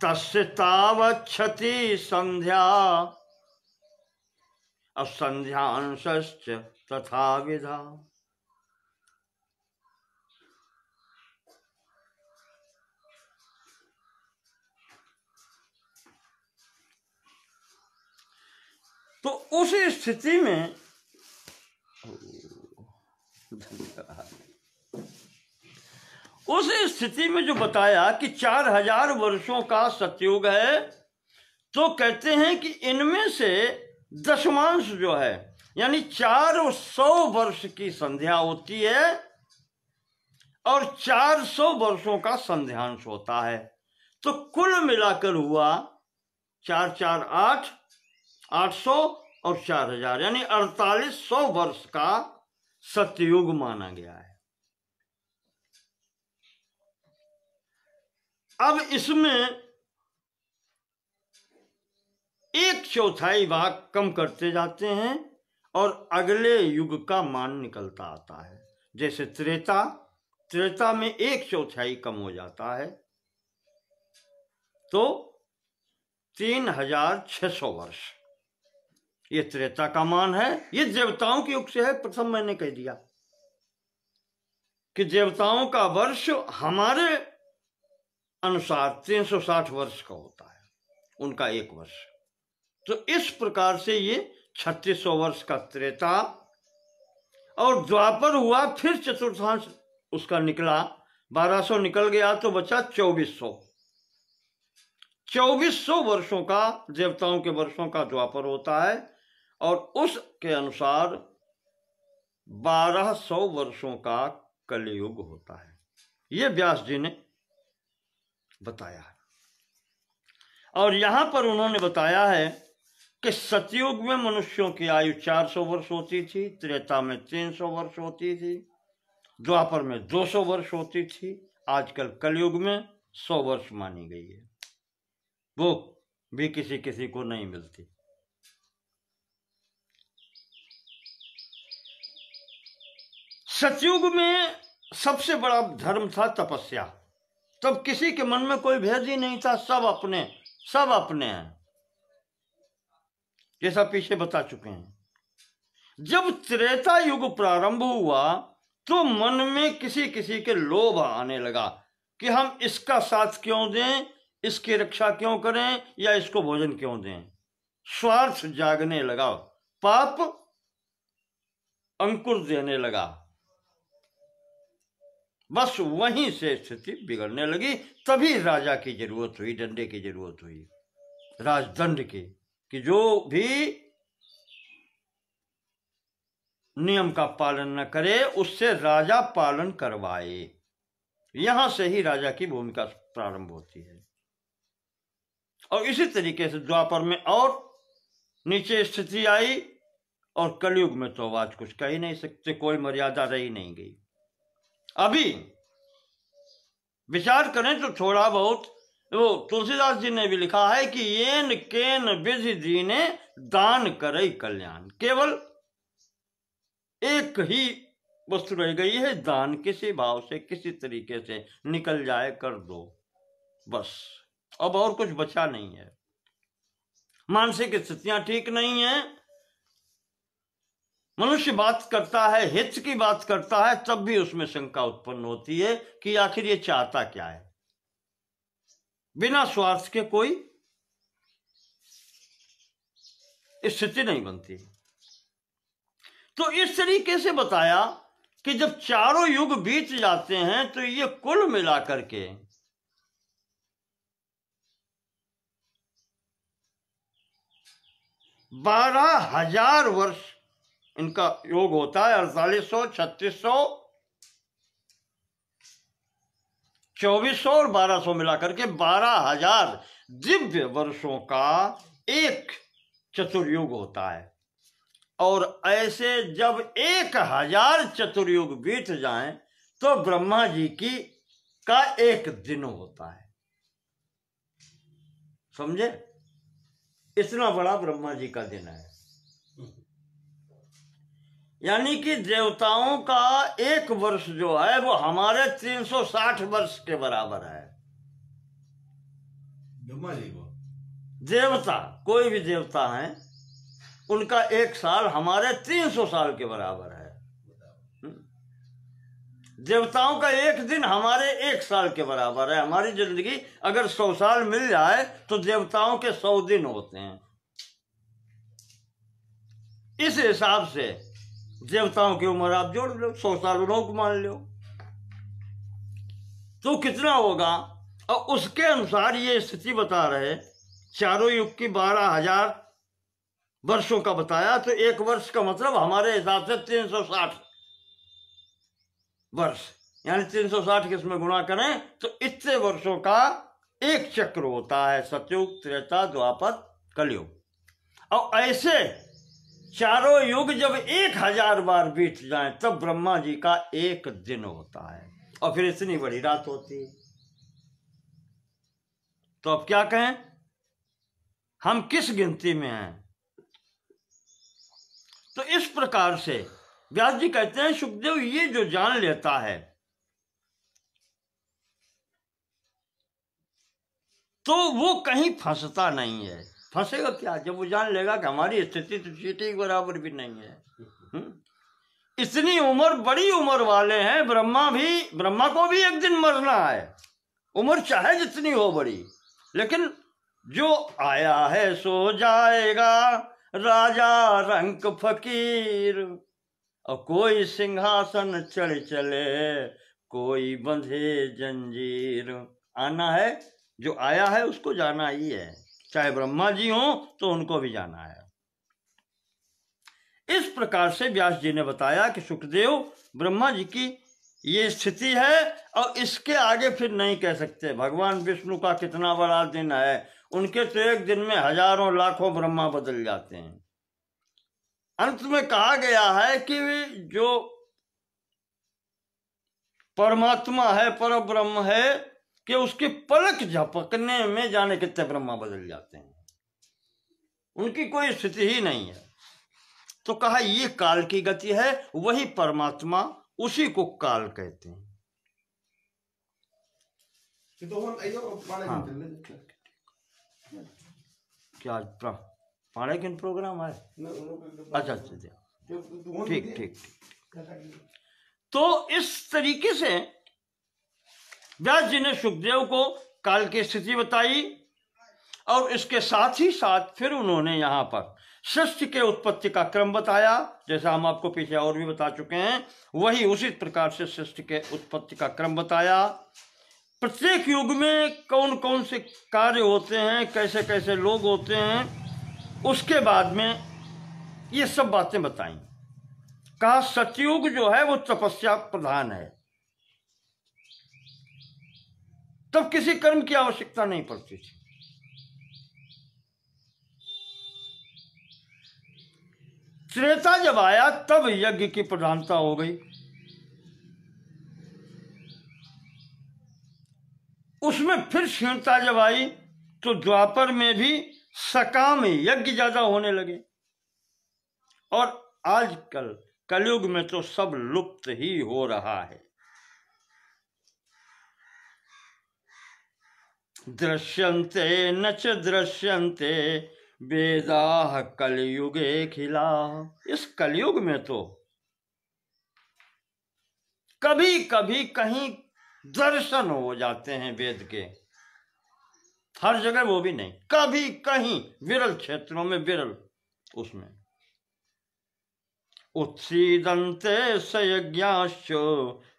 तस्य तावच्छति संध्या असंध्यांश्च तथा विधा। तो उस स्थिति में उस स्थिति में जो बताया कि 4000 वर्षों का सतयुग है, तो कहते हैं कि इनमें से दशमांश जो है यानी 400 वर्ष की संध्या होती है और 400 वर्षों का संध्यांश होता है। तो कुल मिलाकर हुआ 4 4 8 800 और 4000 यानी 4800 वर्ष का सतयुग माना गया है। अब इसमें 1/4 भाग कम करते जाते हैं और अगले युग का मान निकलता आता है। जैसे त्रेता में 1/4 कम हो जाता है, तो 3600 वर्ष ये त्रेता का मान है। ये देवताओं के युग से है। प्रथम मैंने कह दिया कि देवताओं का वर्ष हमारे अनुसार 360 वर्ष का होता है, उनका एक वर्ष। तो इस प्रकार से ये 3600 वर्ष का त्रेता और द्वापर हुआ, फिर चतुर्थांश उसका निकला, 1200 निकल गया तो बचा 2400 वर्षों का देवताओं के वर्षों का द्वापर होता है और उसके अनुसार 1200 वर्षों का कलियुग होता है। ये व्यास जी ने बताया है। और यहां पर उन्होंने बताया है कि सतयुग में मनुष्यों की आयु 400 वर्ष होती थी, त्रेता में 300 वर्ष होती थी, द्वापर में 200 वर्ष होती थी, आजकल कलयुग में 100 वर्ष मानी गई है। वो भी किसी किसी को नहीं मिलती। सतयुग में सबसे बड़ा धर्म था तपस्या। तब किसी के मन में कोई भेद ही नहीं था, सब अपने हैं, जैसा पीछे बता चुके हैं। जब त्रेता युग प्रारंभ हुआ तो मन में किसी किसी के लोभ आने लगा कि हम इसका साथ क्यों दें, इसकी रक्षा क्यों करें, या इसको भोजन क्यों दें। स्वार्थ जागने लगा, पाप अंकुर देने लगा। बस वहीं से स्थिति बिगड़ने लगी। तभी राजा की जरूरत हुई, डंडे की जरूरत हुई, राजदंड की, कि जो भी नियम का पालन न करे उससे राजा पालन करवाए। यहां से ही राजा की भूमिका प्रारंभ होती है। और इसी तरीके से द्वापर में और नीचे स्थिति आई और कलयुग में तो आज कुछ कह ही नहीं सकते, कोई मर्यादा रही नहीं गई। अभी विचार करें तो थोड़ा बहुत, वो तुलसीदास जी ने भी लिखा है कि येन केन विधि दीने दान करे कल्याण। केवल एक ही वस्तु रह गई है, दान किसी भाव से किसी तरीके से निकल जाए कर दो, बस। अब और कुछ बचा नहीं है। मानसिक स्थितियां ठीक नहीं है, मनुष्य बात करता है, हित की बात करता है, तब भी उसमें शंका उत्पन्न होती है कि आखिर ये चाहता क्या है। बिना स्वार्थ के कोई स्थिति नहीं बनती। तो इस तरीके से बताया कि जब चारों युग बीत जाते हैं तो ये कुल मिलाकर के 12,000 वर्ष इनका योग होता है। 4800, 3600, 2400 और 1200 मिलाकर के 12,000 दिव्य वर्षों का एक चतुर्युग होता है। और ऐसे जब 1000 चतुर्युग बीत जाएं तो ब्रह्मा जी का एक दिन होता है। समझे? इतना बड़ा ब्रह्मा जी का दिन है। यानी कि देवताओं का एक वर्ष जो है वो हमारे 360 वर्ष के बराबर है। ब्रह्मा जी को देवता, कोई भी देवता है, उनका एक साल हमारे 300 साल के बराबर है। देवताओं का एक दिन हमारे एक साल के बराबर है। हमारी जिंदगी अगर 100 साल मिल जाए तो देवताओं के 100 दिन होते हैं। इस हिसाब से देवताओं की उम्र आप जोड़ लो, 100 साल उन्हों को मान लो तो कितना होगा। और उसके अनुसार ये स्थिति बता रहे, चारों युग की 12,000 वर्षों का बताया, तो एक वर्ष का मतलब हमारे हिसाब से 360 वर्ष, यानी 360 के इसमें गुणा करें तो इतने वर्षों का एक चक्र होता है, सतयुग, त्रेता, द्वापर, कलयुग। और ऐसे चारों युग जब 1000 बार बीत जाएं तब ब्रह्मा जी का एक दिन होता है, और फिर इतनी बड़ी रात होती है। तो अब क्या कहें, हम किस गिनती में हैं। तो इस प्रकार से व्यास जी कहते हैं, सुखदेव ये जो जान लेता है तो वो कहीं फंसता नहीं है। फंसेगा क्या, जब वो जान लेगा कि हमारी स्थिति तो चींटी के बराबर भी नहीं है। इतनी उम्र, बड़ी उम्र वाले हैं ब्रह्मा को भी एक दिन मरना है, उम्र चाहे जितनी हो बड़ी, लेकिन जो आया है सो जाएगा, राजा रंक फकीर। और कोई सिंहासन चढ़ चले, कोई बंधे जंजीर। आना है, जो आया है उसको जाना ही है, चाहे ब्रह्मा जी हो तो उनको भी जाना है। इस प्रकार से व्यास जी ने बताया कि सुखदेव, ब्रह्मा जी की ये स्थिति है और इसके आगे फिर नहीं कह सकते। भगवान विष्णु का कितना बड़ा दिन है, उनके तो एक दिन में हजारों लाखों ब्रह्मा बदल जाते हैं। अंत में कहा गया है कि जो परमात्मा है, परब्रह्म है, कि उसकी पलक झपकने में जाने कितने ब्रह्मा बदल जाते हैं, उनकी कोई स्थिति ही नहीं है। तो कहा ये काल की गति है, वही परमात्मा, उसी को काल कहते हैं। हाँ। क्या पाड़े किन प्रोग्राम है? अच्छा, ठीक ठीक। तो इस तरीके से व्यास जी ने सुखदेव को काल की स्थिति बताई, और इसके साथ ही साथ फिर उन्होंने यहाँ पर सृष्टि के उत्पत्ति का क्रम बताया, जैसा हम आपको पीछे और भी बता चुके हैं, वही उसी प्रकार से सृष्टि के उत्पत्ति का क्रम बताया। प्रत्येक युग में कौन कौन से कार्य होते हैं, कैसे कैसे लोग होते हैं, उसके बाद में ये सब बातें बताई। कहा सतयुग जो है वो तपस्या प्रधान है, तब किसी कर्म की आवश्यकता नहीं पड़ती थी। त्रेता जब आया तब यज्ञ की प्रधानता हो गई, उसमें फिर क्षीणता जब आई तो द्वापर में भी सकाम यज्ञ ज्यादा होने लगे, और आजकल कलयुग में तो सब लुप्त ही हो रहा है। दृश्यन्ते न च दृश्यन्ते वेदाः कलयुगे खिला। इस कलयुग में तो कभी कभी कहीं दर्शन हो जाते हैं वेद के, हर जगह वो भी नहीं, कभी कहीं विरल क्षेत्रों में, विरल उसमें। उत्सीदन्ते सयज्ञाश्च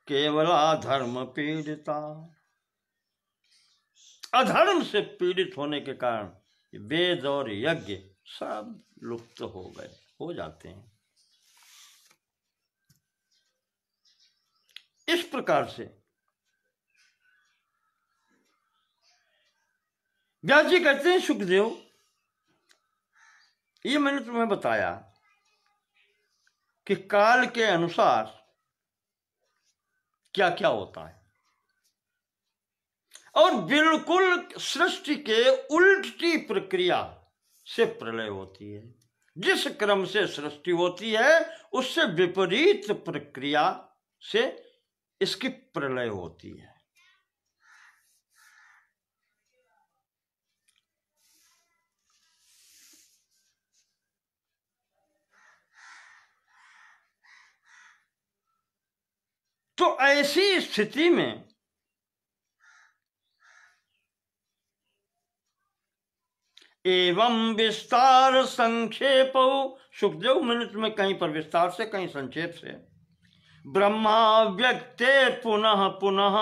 केवला धर्म पीड़िता। अधर्म से पीड़ित होने के कारण वेद और यज्ञ सब लुप्त हो जाते हैं। इस प्रकार से व्यास जी कहते हैं, सुखदेव ये मैंने तुम्हें बताया कि काल के अनुसार क्या क्या होता है, और बिल्कुल सृष्टि के उल्टी प्रक्रिया से प्रलय होती है। जिस क्रम से सृष्टि होती है उससे विपरीत प्रक्रिया से इसकी प्रलय होती है। तो ऐसी स्थिति में एवं विस्तार संक्षेप, सुखदेव मैंने तुम्हें कहीं पर विस्तार से कहीं संक्षेप से, ब्रह्मा व्यक्ते पुनः पुनः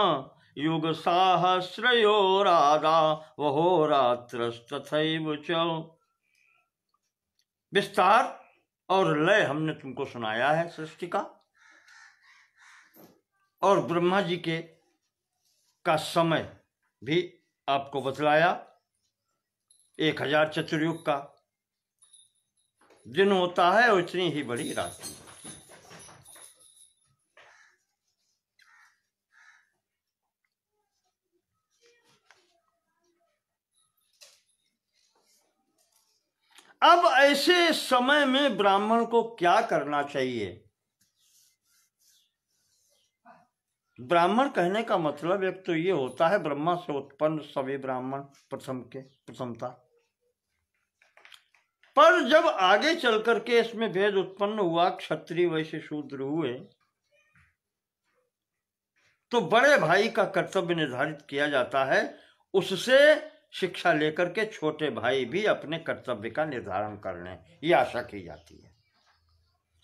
युग सहस्रयोरादा वहोरात्रस्तथैव च। विस्तार और लय हमने तुमको सुनाया है सृष्टि का, और ब्रह्मा जी के का समय भी आपको बतलाया। 1000 चतुर्युग का दिन होता है, उतनी ही बड़ी रात्रि। अब ऐसे समय में ब्राह्मण को क्या करना चाहिए? ब्राह्मण कहने का मतलब एक तो ये होता है ब्रह्मा से उत्पन्न सभी ब्राह्मण प्रथमता, पर जब आगे चल करके इसमें भेद उत्पन्न हुआ, क्षत्रिय वैश्य शूद्र हुए, तो बड़े भाई का कर्तव्य निर्धारित किया जाता है, उससे शिक्षा लेकर के छोटे भाई भी अपने कर्तव्य का निर्धारण कर लें, यह आशा की जाती है।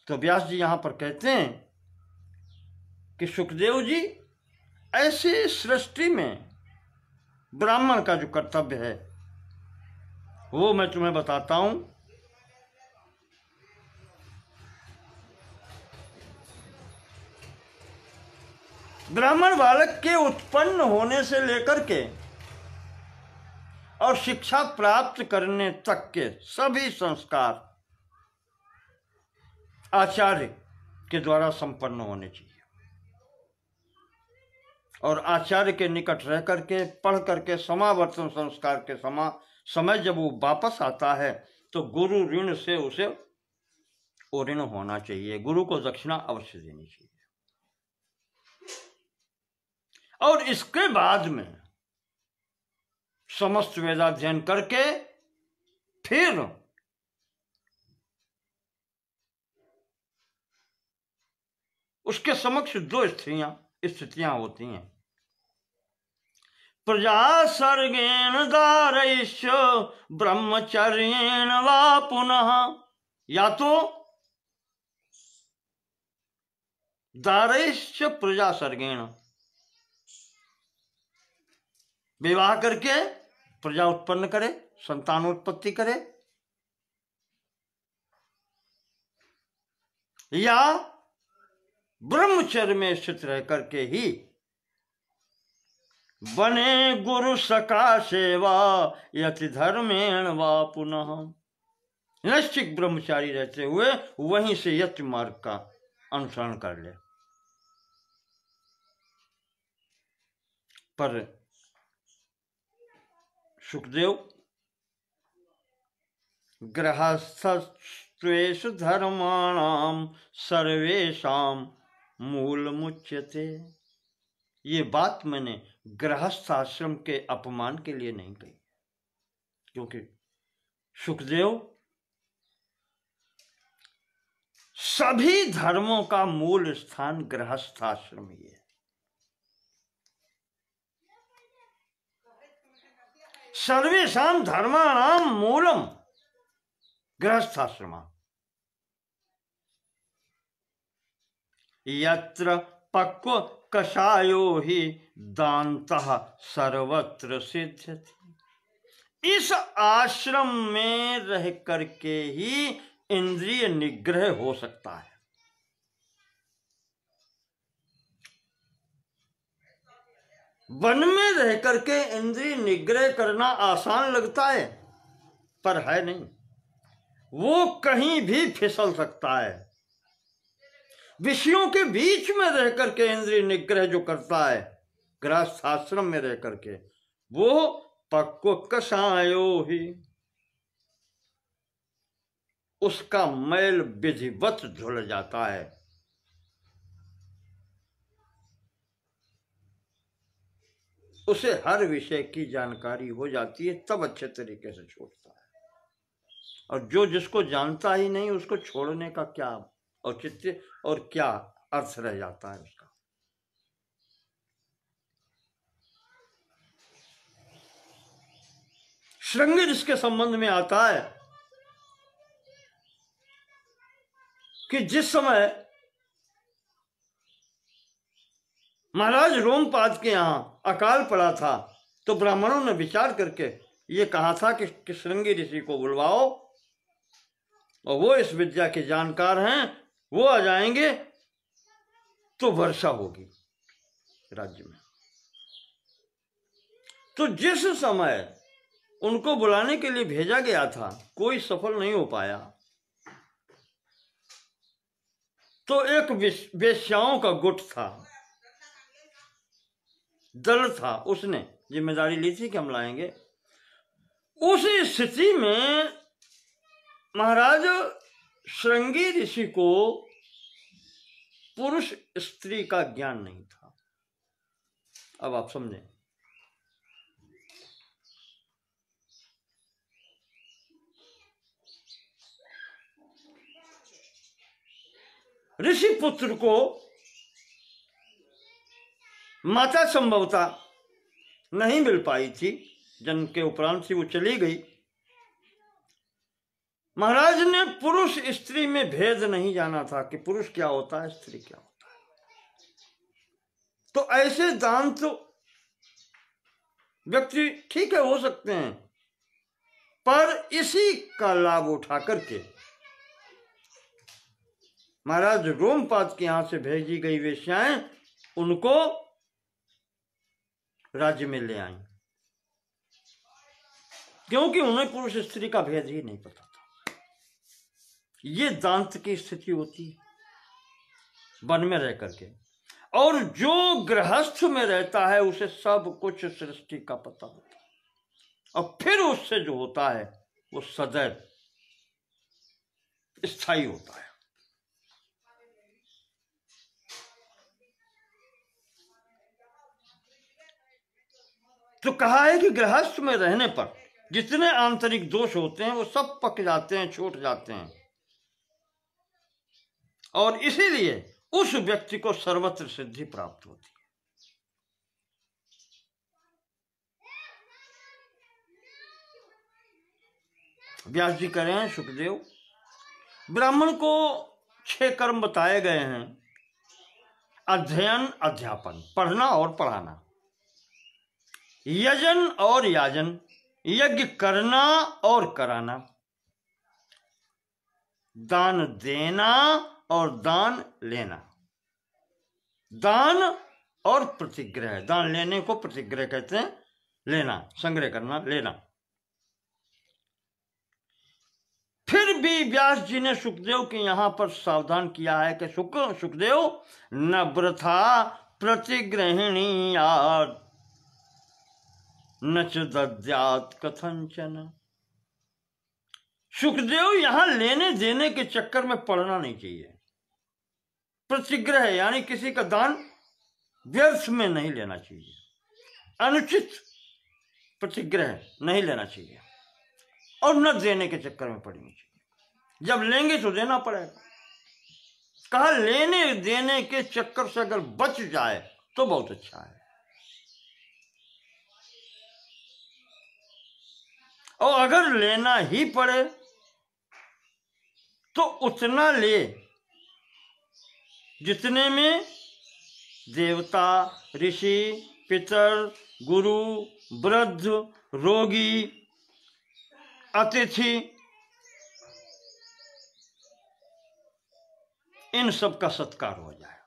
तो व्यास जी यहां पर कहते हैं कि सुखदेव जी, ऐसी सृष्टि में ब्राह्मण का जो कर्तव्य है वो मैं तुम्हें बताता हूं। ब्राह्मण बालक के उत्पन्न होने से लेकर के और शिक्षा प्राप्त करने तक के सभी संस्कार आचार्य के द्वारा संपन्न होने चाहिए, और आचार्य के निकट रह करके पढ़ करके समावर्तन संस्कार के समय जब वो वापस आता है तो गुरु ऋण से उसे ऋण होना चाहिए, गुरु को दक्षिणा अवश्य देनी चाहिए। और इसके बाद में समस्त वेदाध्ययन करके फिर उसके समक्ष 2 स्थितियां होती हैं। प्रजा सर्गेण दारैश्च ब्रह्मचर्येण वा पुनः, या तो दारैश्च प्रजा सर्गेण, विवाह करके प्रजा उत्पन्न करे, संतानोत्पत्ति करे, या ब्रह्मचर्य में स्थित रह करके ही बने गुरु सका सेवा यति धर्मेण वा पुनः, नैष्ठिक ब्रह्मचारी रहते हुए वहीं से यति मार्ग का अनुसरण कर ले। पर सुखदेव, गृहस्थस्त्वेषु धर्माणाम सर्वेषां मूलमुच्यते, ये बात मैंने गृहस्थ आश्रम के अपमान के लिए नहीं कही, क्योंकि सुखदेव सभी धर्मों का मूल स्थान गृहस्थ आश्रम ही है। सर्वेषां धर्माणाम मूलम गृहस्थाश्रम, यत्र पक्व कषायो ही दान्तः सर्वत्र सिद्ध्यति। इस आश्रम में रह करके ही इंद्रिय निग्रह हो सकता है। वन में रह करके इंद्रिय निग्रह करना आसान लगता है, पर है नहीं, वो कहीं भी फिसल सकता है। विषयों के बीच में रह करके इंद्रिय निग्रह जो करता है गृहस्थ आश्रम में रह करके, वो पक्व कषायो ही, उसका मैल विधिवत धुल जाता है। उसे हर विषय की जानकारी हो जाती है, तब अच्छे तरीके से छोड़ता है। और जो जिसको जानता ही नहीं, उसको छोड़ने का क्या औचित्य और क्या अर्थ रह जाता है उसका। श्रृंगी ऋषि संबंध में आता है कि जिस समय महाराज रोमपाद के यहां अकाल पड़ा था तो ब्राह्मणों ने विचार करके ये कहा था कि श्रृंगी ऋषि को बुलवाओ और वो इस विद्या के जानकार हैं, वो आ जाएंगे तो वर्षा होगी राज्य में। तो जिस समय उनको बुलाने के लिए भेजा गया था कोई सफल नहीं हो पाया, तो एक वेश्याओं का गुट था, दल था, उसने जिम्मेदारी ली थी कि हम लाएंगे। उस स्थिति में महाराज श्रृंगी ऋषि को पुरुष स्त्री का ज्ञान नहीं था। अब आप समझें, ऋषि पुत्र को माता संभवतः नहीं मिल पाई थी, जन्म के उपरांत से वो चली गई। महाराज ने पुरुष स्त्री में भेद नहीं जाना था कि पुरुष क्या होता है, स्त्री क्या होता है। तो ऐसे दान तो व्यक्ति ठीक है हो सकते हैं, पर इसी का लाभ उठा करके महाराज रोमपाद के यहां से भेजी गई वेश्याएं उनको राज्य में ले आई, क्योंकि उन्हें पुरुष स्त्री का भेद ही नहीं पता था। ये दांत की स्थिति होती है वन में रह करके, और जो गृहस्थ में रहता है उसे सब कुछ सृष्टि का पता होता है, और फिर उससे जो होता है वो सदैव स्थायी होता है। तो कहा है कि गृहस्थ में रहने पर जितने आंतरिक दोष होते हैं वो सब पक जाते हैं, छूट जाते हैं, और इसीलिए उस व्यक्ति को सर्वत्र सिद्धि प्राप्त होती है। व्यास जी कह रहे हैं, सुखदेव, ब्राह्मण को 6 कर्म बताए गए हैं: अध्ययन, अध्यापन, पढ़ना और पढ़ाना, यजन और याजन, यज्ञ करना और कराना, दान देना और दान लेना। दान और प्रतिग्रह, दान लेने को प्रतिग्रह कहते हैं, लेना संग्रह करना, लेना। फिर भी व्यास जी ने सुखदेव के यहां पर सावधान किया है कि सुखदेव न वृथा प्रतिग्रहिणीयात् न च दद्यात् कथंचन। सुखदेव यहां लेने देने के चक्कर में पड़ना नहीं चाहिए। प्रतिग्रह यानी किसी का दान व्यर्थ में नहीं लेना चाहिए, अनुचित प्रतिग्रह नहीं लेना चाहिए, और न देने के चक्कर में पड़नी चाहिए। जब लेंगे तो देना पड़ेगा। कहा लेने देने के चक्कर से अगर बच जाए तो बहुत अच्छा है, और अगर लेना ही पड़े तो उतना ले जितने में देवता, ऋषि, पितर, गुरु, वृद्ध, रोगी, अतिथि, इन सब का सत्कार हो जाए।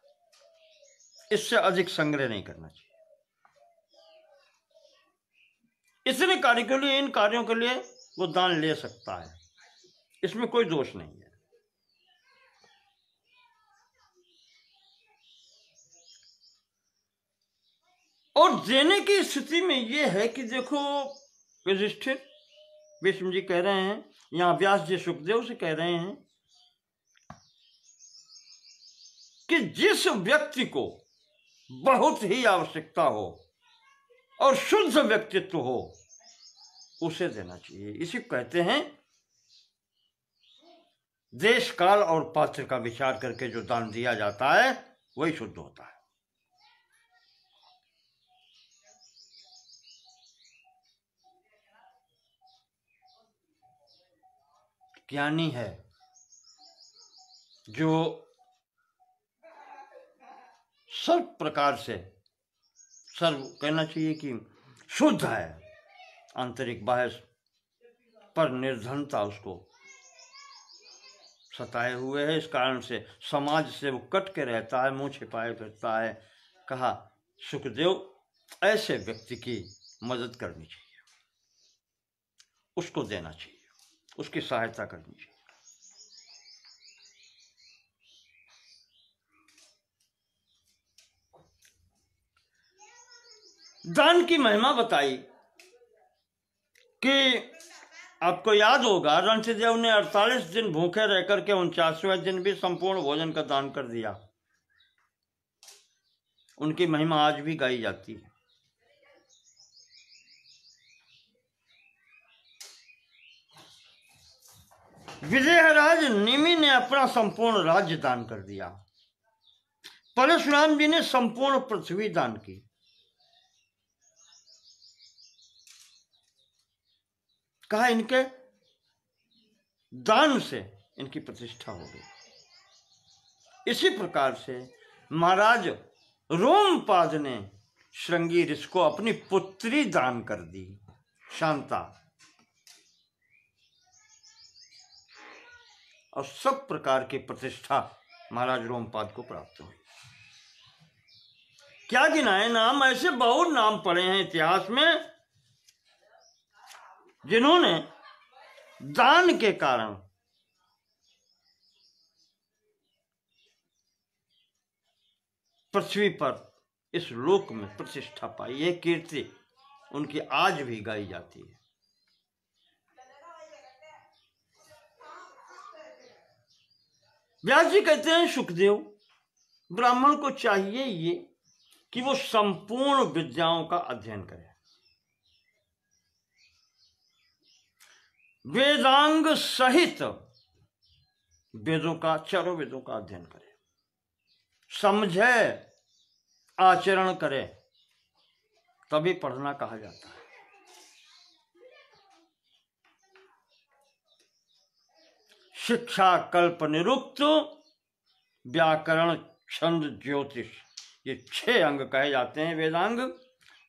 इससे अधिक संग्रह नहीं करना चाहिए। इतने कार्य के लिए, इन कार्यों के लिए वो दान ले सकता है, इसमें कोई दोष नहीं है। और देने की स्थिति में यह है कि देखो युधिष्ठिर, भीष्म जी कह रहे हैं, यहां व्यास जी सुखदेव से कह रहे हैं कि जिस व्यक्ति को बहुत ही आवश्यकता हो और शुद्ध व्यक्तित्व हो उसे देना चाहिए। इसी कहते हैं देश, काल और पात्र का विचार करके जो दान दिया जाता है वही शुद्ध होता है। ज्ञानी है, जो सर्व प्रकार से, सर्व कहना चाहिए कि शुद्ध है, आंतरिक बाह्य पर निर्धनता उसको सताए हुए है। इस कारण से समाज से वो कट के रहता है, मुंह छिपाए फिरता है। कहा सुखदेव ऐसे व्यक्ति की मदद करनी चाहिए, उसको देना चाहिए, उसकी सहायता करनी चाहिए। दान की महिमा बताई कि आपको याद होगा रणछिदेव ने 48 दिन भूखे रह करके 49वें दिन भी संपूर्ण भोजन का दान कर दिया। उनकी महिमा आज भी गाई जाती है। विजयराज निमि ने अपना संपूर्ण राज्य दान कर दिया। परशुराम जी ने संपूर्ण पृथ्वी दान की। कहा इनके दान से इनकी प्रतिष्ठा हो गई। इसी प्रकार से महाराज रोमपाद ने श्रृंगी ऋषि को अपनी पुत्री दान कर दी, शांता, और सब प्रकार की प्रतिष्ठा महाराज रोमपाद को प्राप्त हुई। क्या गिनाए नाम, ऐसे बहुत नाम पड़े हैं इतिहास में जिन्होंने दान के कारण पृथ्वी पर, इस लोक में प्रतिष्ठा पाई। यह कीर्ति उनकी आज भी गाई जाती है। व्यास जी कहते हैं सुखदेव, ब्राह्मण को चाहिए ये कि वो संपूर्ण विद्याओं का अध्ययन करे, वेदांग सहित वेदों का, चारों वेदों का अध्ययन करे, समझे, आचरण करे, तभी पढ़ना कहा जाता है। शिक्षा, कल्प, निरुक्त, व्याकरण, छंद, ज्योतिष, ये 6 अंग कहे जाते हैं वेदांग।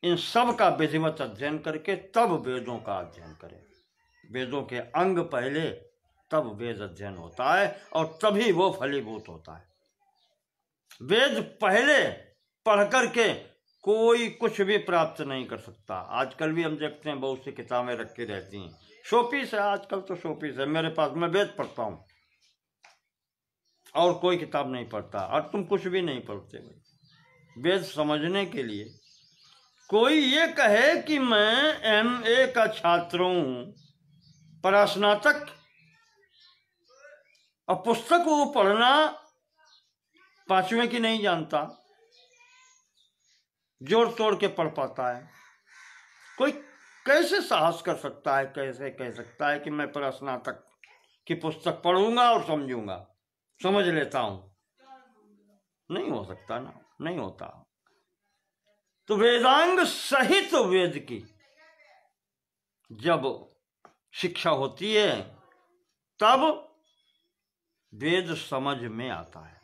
इन सब का विधिवत अध्ययन करके तब वेदों का अध्ययन करें। वेदों के अंग पहले, तब वेद अध्ययन होता है और तभी वो फलीभूत होता है। वेद पहले पढ़ करके कोई कुछ भी प्राप्त नहीं कर सकता। आजकल भी हम देखते हैं बहुत सी किताबें रखी रहती हैं, शोपीस है, आजकल तो शोपीस है। मेरे पास, मैं वेद पढ़ता हूँ और कोई किताब नहीं पढ़ता, और तुम कुछ भी नहीं पढ़ते भाई। वेद समझने के लिए कोई ये कहे कि मैं MA का छात्र हूँ, परास्नातक, और पुस्तक वो पढ़ना 5वें की नहीं जानता, जोड़ तोड़ के पढ़ पाता है, कोई कैसे साहस कर सकता है, कैसे कह सकता है कि मैं परास्नातक की पुस्तक पढ़ूंगा और समझूंगा, समझ लेता हूं? नहीं हो सकता ना, नहीं होता। तो वेदांग सहित वेद की जब शिक्षा होती है तब वेद समझ में आता है।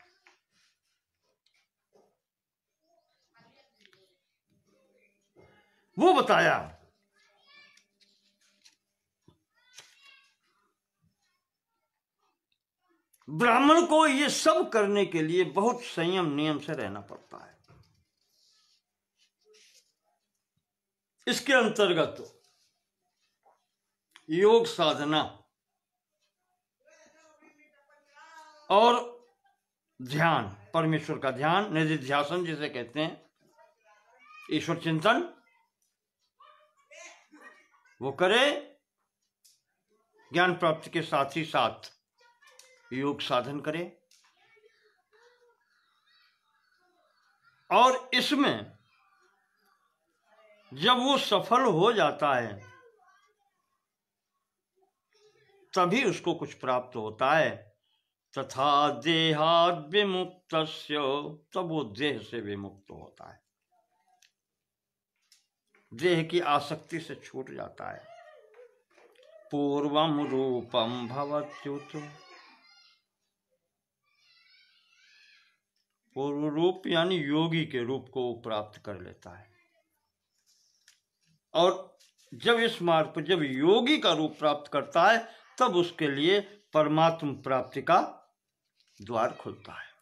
वो बताया ब्राह्मण को ये सब करने के लिए बहुत संयम नियम से रहना पड़ता है। इसके अंतर्गत योग साधना और ध्यान, परमेश्वर का ध्यान, निधिध्यासन जिसे कहते हैं, ईश्वर चिंतन, वो करे। ज्ञान प्राप्ति के साथ ही साथ योग साधन करे, और इसमें जब वो सफल हो जाता है तभी उसको कुछ प्राप्त होता है। तथा देहाद विमुक्तस्य, तब वो देह से विमुक्त होता है, देह की आसक्ति से छूट जाता है। पूर्वम रूपम भवत्युत। पूर्व रूप यानी योगी के रूप को प्राप्त कर लेता है। और जब इस मार्ग पर जब योगी का रूप प्राप्त करता है तब उसके लिए परमात्म प्राप्ति का द्वार खुलता है।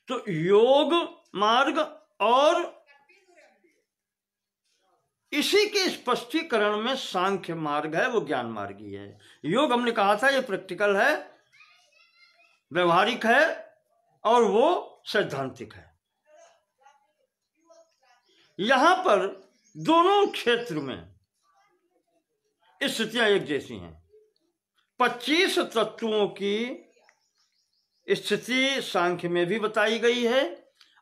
तो योग मार्ग और इसी के स्पष्टीकरण में सांख्य मार्ग है, वो ज्ञान मार्ग ही है। योग हमने कहा था ये प्रैक्टिकल है, व्यवहारिक है और वो सैद्धांतिक है। यहां पर दोनों क्षेत्र में स्थितियां एक जैसी हैं। 25 तत्वों की स्थिति सांख्य में भी बताई गई है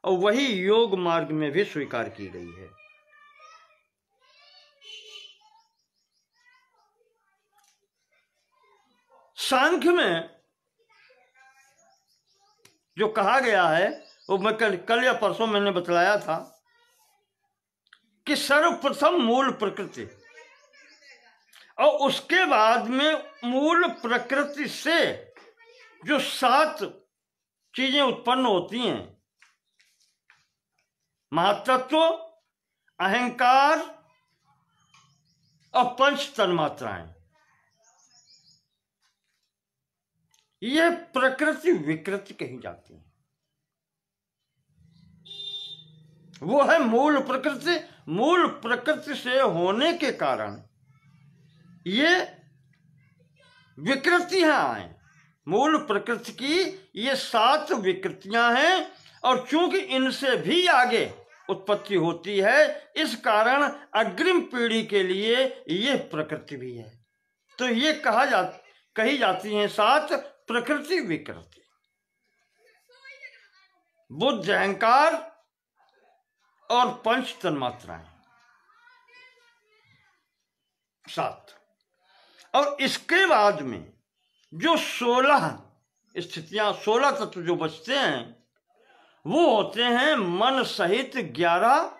और वही योग मार्ग में भी स्वीकार की गई है। सांख्य में जो कहा गया है वो मैं कल या परसों मैंने बतलाया था कि सर्वप्रथम मूल प्रकृति और उसके बाद में मूल प्रकृति से जो 7 चीजें उत्पन्न होती हैं, महातत्व, अहंकार और पंच तन्मात्राएं, ये प्रकृति विकृति कही जाती है। वो है मूल प्रकृति। मूल प्रकृति से होने के कारण ये विकृतियां आए। मूल प्रकृति की ये 7 विकृतियां हैं और चूंकि इनसे भी आगे उत्पत्ति होती है इस कारण अग्रिम पीढ़ी के लिए ये प्रकृति भी है। तो ये कही जाती हैं 7 प्रकृति विकृति। बुद्ध, अहंकार और पंच तन्मात्राएं 7। और इसके बाद में जो 16 स्थितियां, 16 तत्व जो बचते हैं वो होते हैं मन सहित 11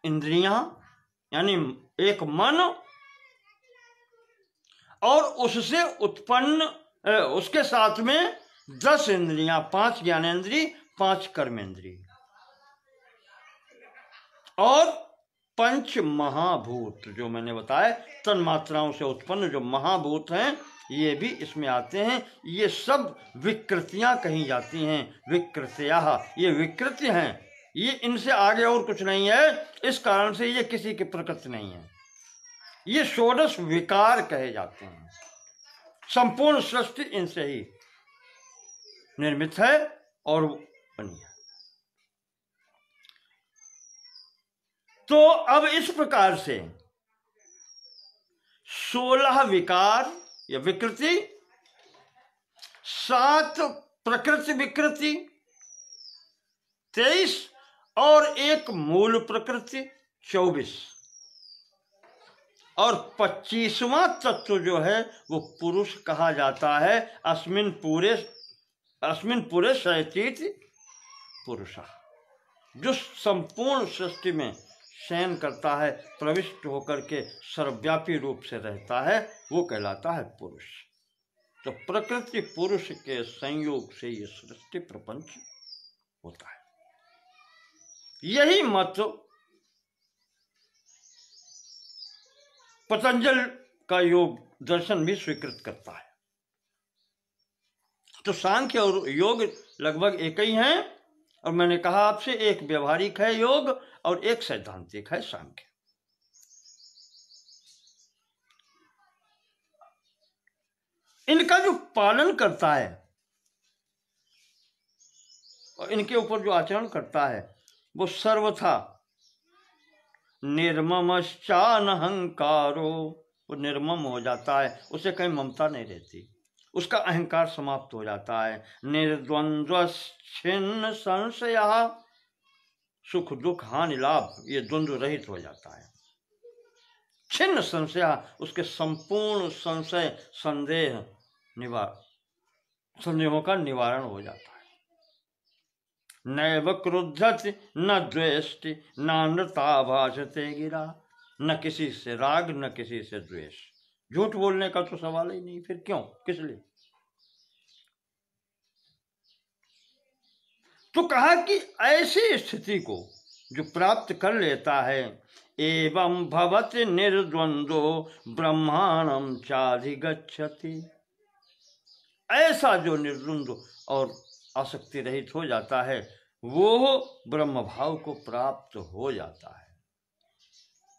इंद्रियां, यानी एक मन और उससे उत्पन्न उसके साथ में 10 इंद्रियां, 5 ज्ञानेंद्री, 5 कर्मेंद्री और 5 महाभूत जो मैंने बताया तन्मात्राओं से उत्पन्न जो महाभूत हैं ये भी इसमें आते हैं। ये सब विकृतियां कही जाती हैं। विकृतियां, ये विकृति हैं, ये इनसे आगे और कुछ नहीं है। इस कारण से ये किसी की प्रकृति नहीं है। ये षोडश विकार कहे जाते हैं। संपूर्ण सृष्टि इनसे ही निर्मित है और बनी है। तो अब इस प्रकार से 16 विकार या विकृति, 7 प्रकृति विकृति, 23 और एक मूल प्रकृति 24 और 25वां तत्व जो है वो पुरुष कहा जाता है। अस्मिन पूरे शयतीति पुरुषा, जो संपूर्ण सृष्टि में शयन करता है, प्रविष्ट होकर के सर्वव्यापी रूप से रहता है, वो कहलाता है पुरुष। तो प्रकृति पुरुष के संयोग से ये सृष्टि प्रपंच होता है। यही मत पतंजल का योग दर्शन भी स्वीकृत करता है। तो सांख्य और योग लगभग एक ही हैं और मैंने कहा आपसे एक व्यवहारिक है योग और एक सैद्धांतिक है सांख्य। इनका जो पालन करता है और इनके ऊपर जो आचरण करता है वो सर्वथा निर्ममश्चानहंकारो, वो निर्मम हो जाता है, उसे कहीं ममता नहीं रहती, उसका अहंकार समाप्त हो जाता है। निर्द्वंद्वश्छिन्न संशय, सुख दुख हानि लाभ ये द्वंद्व रहित हो जाता है। छिन्न संशय, उसके संपूर्ण संशय संदेहों का निवारण हो जाता है। नैव क्रुद्धति न द्वेष्टि नानृता भाषते गिरा, न किसी से राग न किसी से द्वेष। झूठ बोलने का तो सवाल ही नहीं, फिर क्यों, किस लिए। तो कहा कि ऐसी स्थिति को जो प्राप्त कर लेता है, एवं भवति निर्द्वंदो ब्रह्मांडम चाधिगच्छति, ऐसा जो निर्द्वंद और आसक्ति रहित हो जाता है वो ब्रह्म भाव को प्राप्त हो जाता है।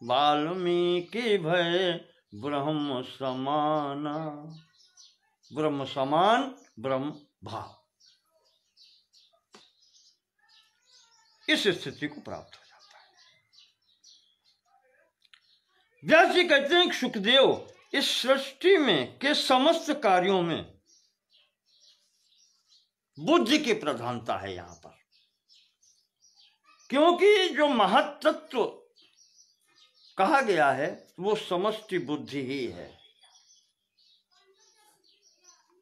वाल्मीकि भय ब्रह्म समाना, ब्रह्म समान ब्रह्म भाव, इस स्थिति को प्राप्त हो जाता है। व्यास जी कहते हैं कि सुखदेव, इस सृष्टि में के समस्त कार्यों में बुद्धि की प्रधानता है यहां पर, क्योंकि जो महत्त्व कहा गया है वो समष्टि बुद्धि ही है।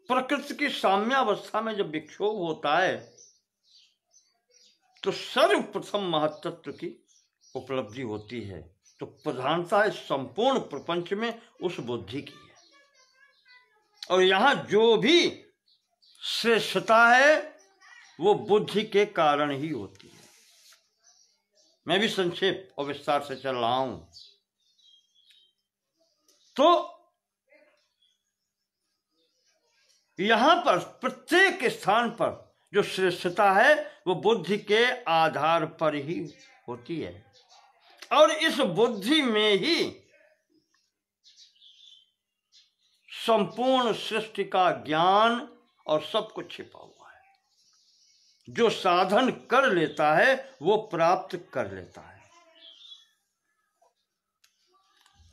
प्रकृति की साम्यावस्था में जब विक्षोभ होता है तो सर्वप्रथम महत्त्व की उपलब्धि होती है, तो प्रधानता इस संपूर्ण प्रपंच में उस बुद्धि की है। और यहां जो भी श्रेष्ठता है वो बुद्धि के कारण ही होती है। मैं भी संक्षेप और विस्तार से चल रहा हूं। तो यहां पर प्रत्येक स्थान पर जो श्रेष्ठता है वो बुद्धि के आधार पर ही होती है, और इस बुद्धि में ही संपूर्ण सृष्टि का ज्ञान और सब कुछ छिपा हुआ है। जो साधन कर लेता है वो प्राप्त कर लेता है।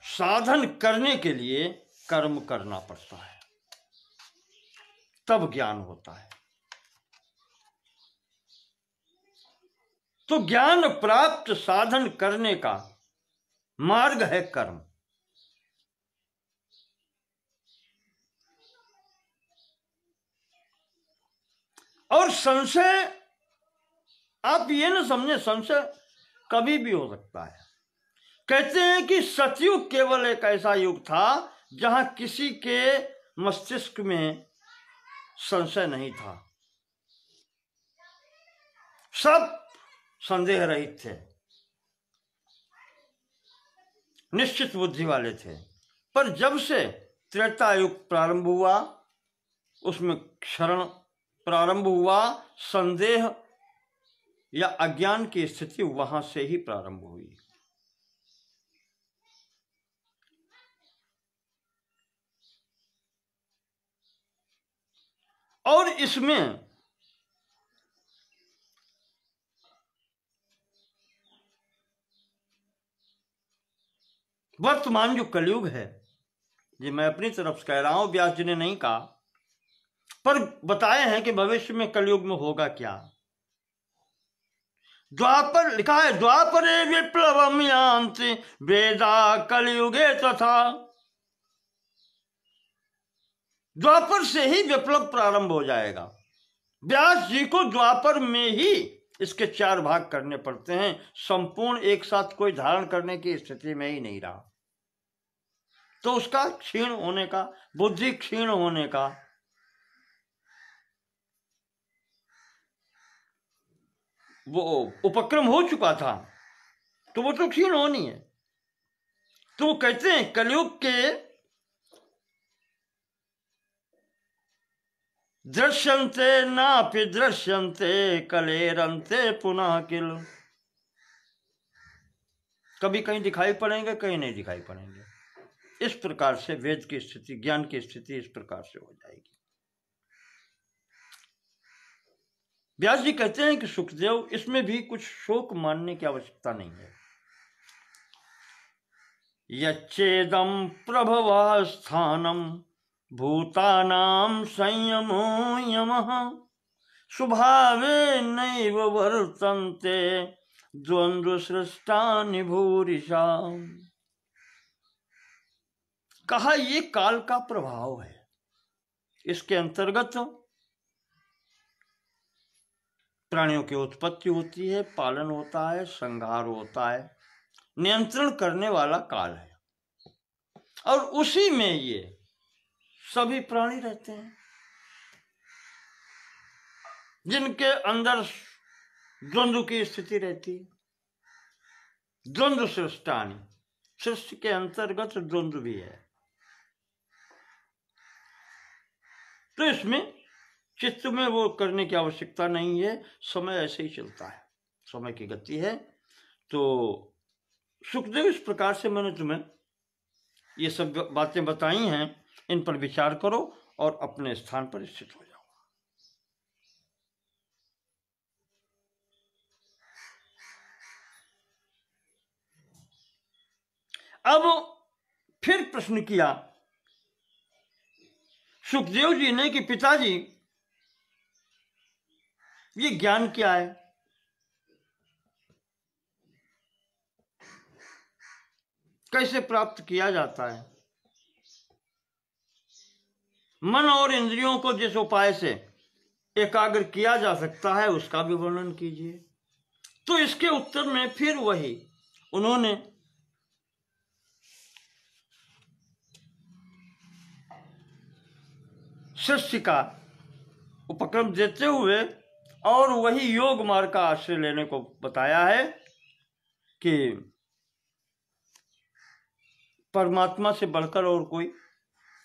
साधन करने के लिए कर्म करना पड़ता है, तब ज्ञान होता है। तो ज्ञान प्राप्त साधन करने का मार्ग है कर्म। और संशय, आप ये न समझे, संशय कभी भी हो सकता है। कहते हैं कि सतयुग केवल एक ऐसा युग था जहां किसी के मस्तिष्क में संशय नहीं था, सब संदेह रहित थे, निश्चित बुद्धि वाले थे। पर जब से त्रेता युग प्रारंभ हुआ, उसमें क्षरण प्रारंभ हुआ, संदेह या अज्ञान की स्थिति वहां से ही प्रारंभ हुई। और इसमें वर्तमान जो कलयुग है, ये मैं अपनी तरफ से कह रहा हूं, व्यास जी ने नहीं कहा, पर बताए हैं कि भविष्य में कलयुग में होगा क्या। द्वापर लिखा है, द्वापरे विप्लवम यान्ति वेदा कलयुगे तथा। द्वापर से ही विप्लव प्रारंभ हो जाएगा। व्यास जी को द्वापर में ही इसके 4 भाग करने पड़ते हैं, संपूर्ण एक साथ कोई धारण करने की स्थिति में ही नहीं रहा। तो उसका क्षीण होने का, बुद्धि क्षीण होने का वो उपक्रम हो चुका था, तो वो तो क्षीण होनी है। तो वो कहते हैं कलयुग के दृश्यन्ते नापि दृश्यन्ते कलेरन्ते पुनः किल, कभी कहीं दिखाई पड़ेंगे, कहीं नहीं दिखाई पड़ेंगे। इस प्रकार से वेद की स्थिति, ज्ञान की स्थिति इस प्रकार से हो जाएगी। व्यास जी कहते हैं कि सुखदेव, इसमें भी कुछ शोक मानने की आवश्यकता नहीं है। यच्चेदं प्रभव स्थानम भूतानां संयमो यमः स्वभावे नैव वर्तन्ते द्वंद्व सृष्टानि भूरिशा। कहा ये काल का प्रभाव है, इसके अंतर्गत प्राणियों की उत्पत्ति होती है, पालन होता है, संहार होता है, नियंत्रण करने वाला काल है, और उसी में ये सभी प्राणी रहते हैं जिनके अंदर द्वंद्व की स्थिति रहती है। द्वंद्व सृष्टानि, सृष्टि के अंतर्गत द्वंद्व भी है। तो इसमें चित्त में वो करने की आवश्यकता नहीं है, समय ऐसे ही चलता है, समय की गति है। तो सुखदेव, इस प्रकार से मैंने तुम्हें ये सब बातें बताई हैं, इन पर विचार करो और अपने स्थान पर स्थित हो जाओ। अब फिर प्रश्न किया सुखदेव जी ने कि पिताजी, ये ज्ञान क्या है? कैसे प्राप्त किया जाता है? मन और इंद्रियों को जिस उपाय से एकाग्र किया जा सकता है उसका भी वर्णन कीजिए। तो इसके उत्तर में फिर वही उन्होंने सृष्टि का उपक्रम देते हुए और वही योग मार्ग का आश्रय लेने को बताया है कि परमात्मा से बढ़कर और कोई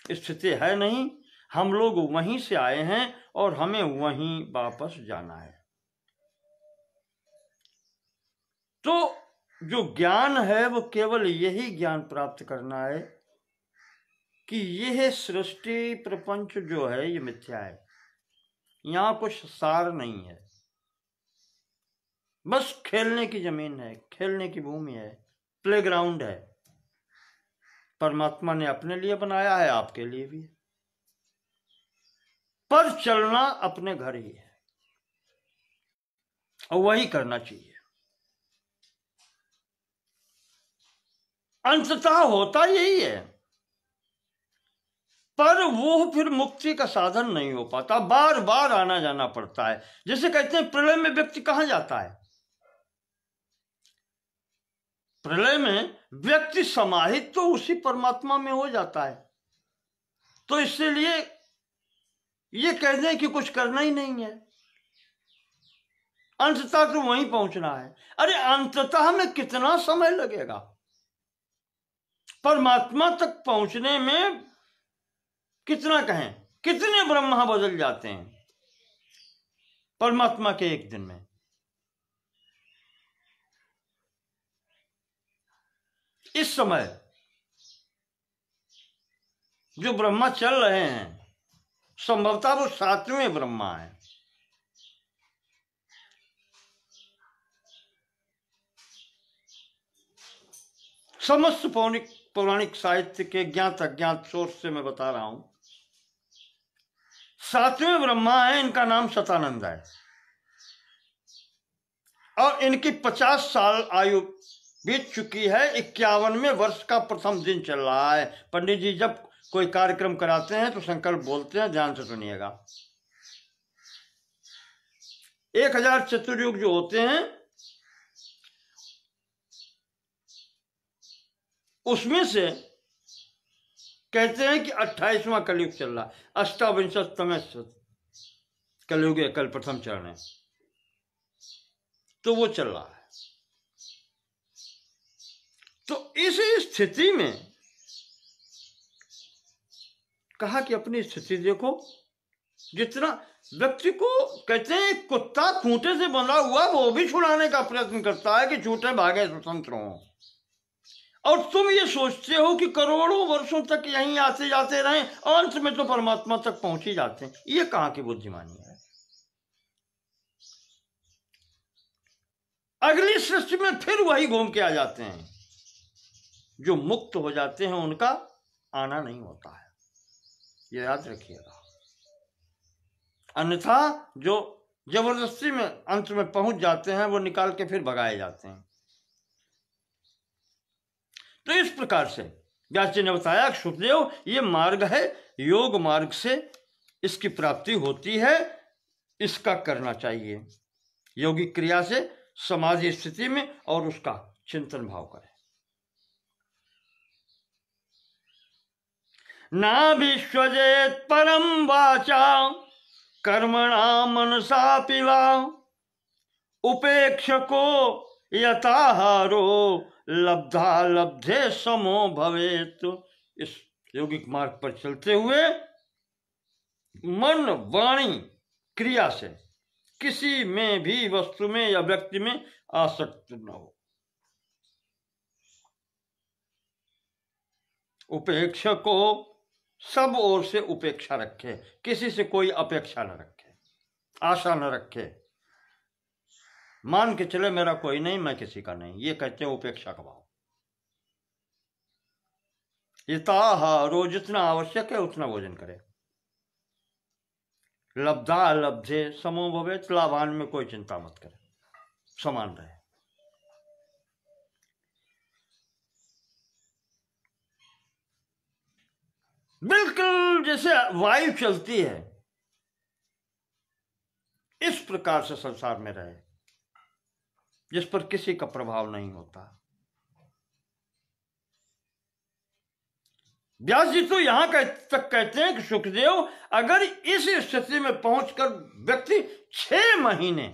स्थिति है नहीं, हम लोग वहीं से आए हैं और हमें वहीं वापस जाना है। तो जो ज्ञान है वो केवल यही ज्ञान प्राप्त करना है कि यह सृष्टि प्रपंच जो है ये मिथ्या है, यहां कुछ सार नहीं है, बस खेलने की जमीन है, खेलने की भूमि है, प्लेग्राउंड है। परमात्मा ने अपने लिए बनाया है, आपके लिए भी है, पर चलना अपने घर ही है और वही करना चाहिए। अंततः होता यही है, पर वो फिर मुक्ति का साधन नहीं हो पाता, बार बार आना जाना पड़ता है। जैसे कहते हैं प्रलय में व्यक्ति कहां जाता है? प्रलय में व्यक्ति समाहित तो उसी परमात्मा में हो जाता है। तो इसलिए ये कह दें कि कुछ करना ही नहीं है, अंततः तो वहीं पहुंचना है। अरे अंततः में कितना समय लगेगा? परमात्मा तक पहुंचने में कितना कहें, कितने ब्रह्मा बदल जाते हैं परमात्मा के एक दिन में। इस समय जो ब्रह्मा चल रहे हैं संभवतः वो 7वें ब्रह्मा है। समस्त पौराणिक साहित्य के ज्ञात अज्ञात सोर्स से मैं बता रहा हूं, 7वें ब्रह्मा है, इनका नाम सतानंद है और इनकी 50 साल आयु बीत चुकी है। 51वें वर्ष का प्रथम दिन चल रहा है। पंडित जी जब कोई कार्यक्रम कराते हैं तो संकल्प बोलते हैं, ध्यान से सुनिएगा। 1000 चतुर्युग जो होते हैं उसमें से कहते हैं कि 28वां कलयुग चल रहा है, अष्टाविंशतम कलयुग कल प्रथम चरण है, तो वो चल रहा है। तो इस स्थिति में कहा कि अपनी स्थिति देखो। जितना व्यक्ति को कहते हैं कुत्ता खूंटे से बंधा हुआ वो भी छुड़ाने का प्रयत्न करता है कि छूटे भागे स्वतंत्र हो, और तुम ये सोचते हो कि करोड़ों वर्षों तक यहीं आते जाते रहें, अंत में तो परमात्मा तक पहुंच ही जाते हैं। ये कहां की बुद्धिमानी है? अगली सृष्टि में फिर वही घूम के आ जाते हैं। जो मुक्त हो जाते हैं उनका आना नहीं होता है, ये याद रखिएगा। अन्यथा जो जबरदस्ती में अंत में पहुंच जाते हैं वो निकाल के फिर भगाए जाते हैं। तो इस प्रकार से व्यास जी ने बताया, सुखदेव ये मार्ग है, योग मार्ग से इसकी प्राप्ति होती है, इसका करना चाहिए। योगिक क्रिया से समाधि स्थिति में और उसका चिंतन भाव करें। नाभिश्वजेत् परम वाचा कर्मणा मनसा पिवा उपेक्षको यथाहारो लब्धा लब्धे समो भवेत। इस योगिक मार्ग पर चलते हुए मन वाणी क्रिया से किसी में भी वस्तु में या व्यक्ति में आसक्त न हो। उपेक्षक को सब ओर से उपेक्षा रखे, किसी से कोई अपेक्षा न रखे, आशा न रखे। मान के चले मेरा कोई नहीं, मैं किसी का नहीं, ये कहते हैं उपेक्षा का भाव। यथाहारो जितना आवश्यक है उतना भोजन करे। लब्धा लब्धे समो भवेत्, लाभान में कोई चिंता मत करे, समान रहे। बिल्कुल जैसे वायु चलती है इस प्रकार से संसार में रहे, जिस पर किसी का प्रभाव नहीं होता। व्यास जी तो यहां तक कहते हैं कि सुखदेव अगर इस स्थिति में पहुंचकर व्यक्ति 6 महीने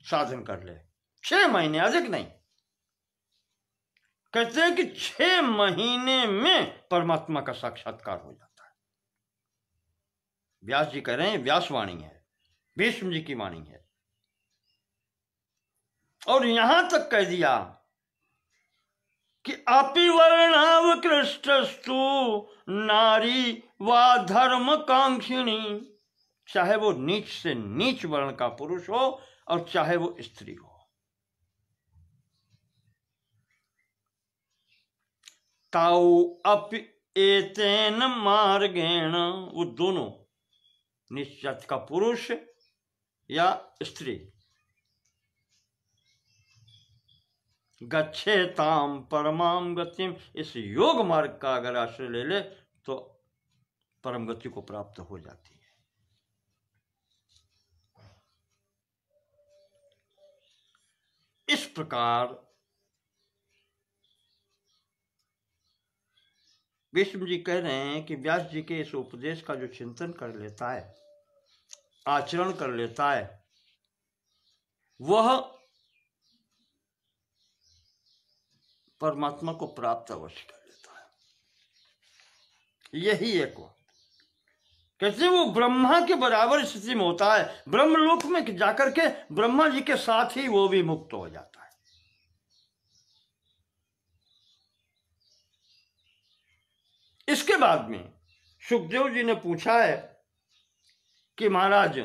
साधन कर ले, 6 महीने अधिक नहीं, कहते हैं कि 6 महीने में परमात्मा का साक्षात्कार हो जाता है। व्यास जी कह रहे हैं, व्यासवाणी है, भीष्म जी की वाणी है। और यहां तक कह दिया कि अपि वर्णावकृष्टस्तु नारी वा धर्म कांक्षिणी, चाहे वो नीच से नीच वर्ण का पुरुष हो और चाहे वो स्त्री हो। ताऊ अपि एतेन मार्गेण, वो दोनों नीच जाति का पुरुष या स्त्री, गच्छेताम परमाम गतिम, इस योग मार्ग का अगर आश्रय ले ले तो परम गति को प्राप्त हो जाती है। इस प्रकार विष्णु जी कह रहे हैं कि व्यास जी के इस उपदेश का जो चिंतन कर लेता है, आचरण कर लेता है, वह परमात्मा को प्राप्त अवश्य कर लेता है। यही एक वो कैसे वो ब्रह्मा के बराबर स्थिति में होता है, ब्रह्मलोक में जाकर के ब्रह्मा जी के साथ ही वो भी मुक्त हो जाता है। इसके बाद में सुखदेव जी ने पूछा है कि महाराज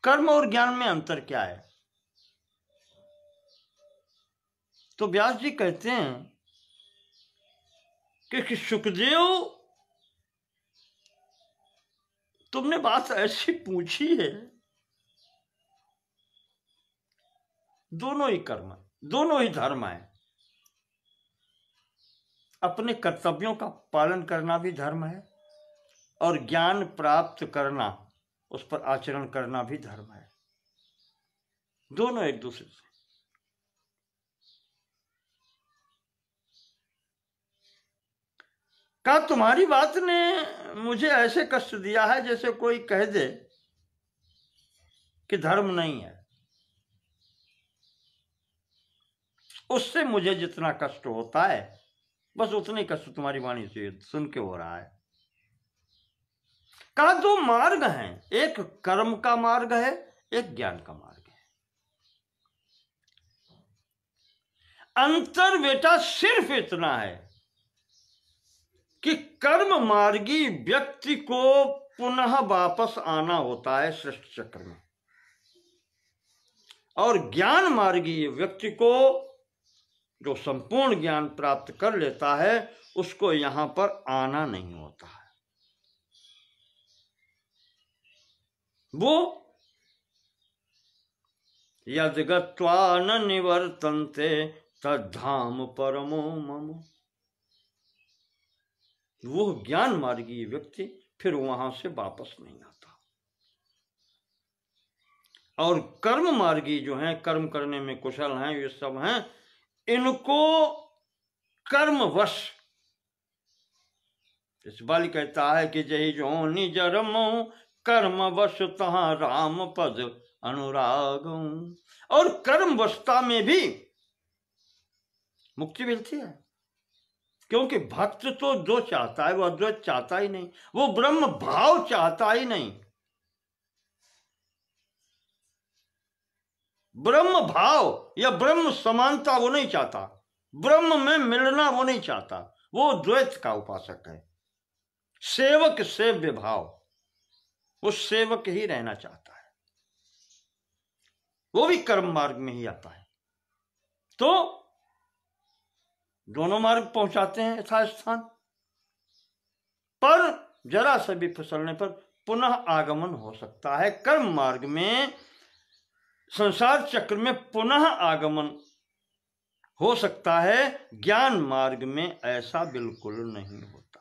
कर्म और ज्ञान में अंतर क्या है? तो व्यास जी कहते हैं कि सुखदेव तुमने बात ऐसी पूछी है, दोनों ही कर्म, दोनों ही धर्म है। अपने कर्तव्यों का पालन करना भी धर्म है और ज्ञान प्राप्त करना, उस पर आचरण करना भी धर्म है। दोनों एक दूसरे से। कहा तुम्हारी बात ने मुझे ऐसे कष्ट दिया है जैसे कोई कह दे कि धर्म नहीं है। उससे मुझे जितना कष्ट होता है बस उतने कष्ट तुम्हारी वाणी से सुन के हो रहा है। कहा दो मार्ग हैं, एक कर्म का मार्ग है, एक ज्ञान का मार्ग है। अंतर बेटा सिर्फ इतना है कि कर्म मार्गी व्यक्ति को पुनः वापस आना होता है सृष्टि चक्र में, और ज्ञान मार्गी व्यक्ति को जो संपूर्ण ज्ञान प्राप्त कर लेता है उसको यहां पर आना नहीं होता है। वो यद गत्वा न निवर्तन्ते तद्धाम परमो मम, वो ज्ञान मार्गी व्यक्ति फिर वहां से वापस नहीं आता। और कर्म मार्गी जो हैं, कर्म करने में कुशल हैं, ये सब हैं, इनको कर्मवश इस बाली कहता है कि जय जो निज रमो कर्म वश तहाँ राम पद अनुराग। और कर्म वशता में भी मुक्ति मिलती है, क्योंकि भक्त तो जो चाहता है वो अद्वैत चाहता ही नहीं, वो ब्रह्म भाव चाहता ही नहीं। ब्रह्म भाव या ब्रह्म समानता वो नहीं चाहता, ब्रह्म में मिलना वो नहीं चाहता, वो द्वैत का उपासक है। सेवक सेव्य भाव, वो सेवक ही रहना चाहता है, वो भी कर्म मार्ग में ही आता है। तो दोनों मार्ग पहुंचाते हैं यथास्थान, पर जरा सा भी फिसलने पर पुनः आगमन हो सकता है। कर्म मार्ग में, संसार चक्र में पुनः आगमन हो सकता है, ज्ञान मार्ग में ऐसा बिल्कुल नहीं होता।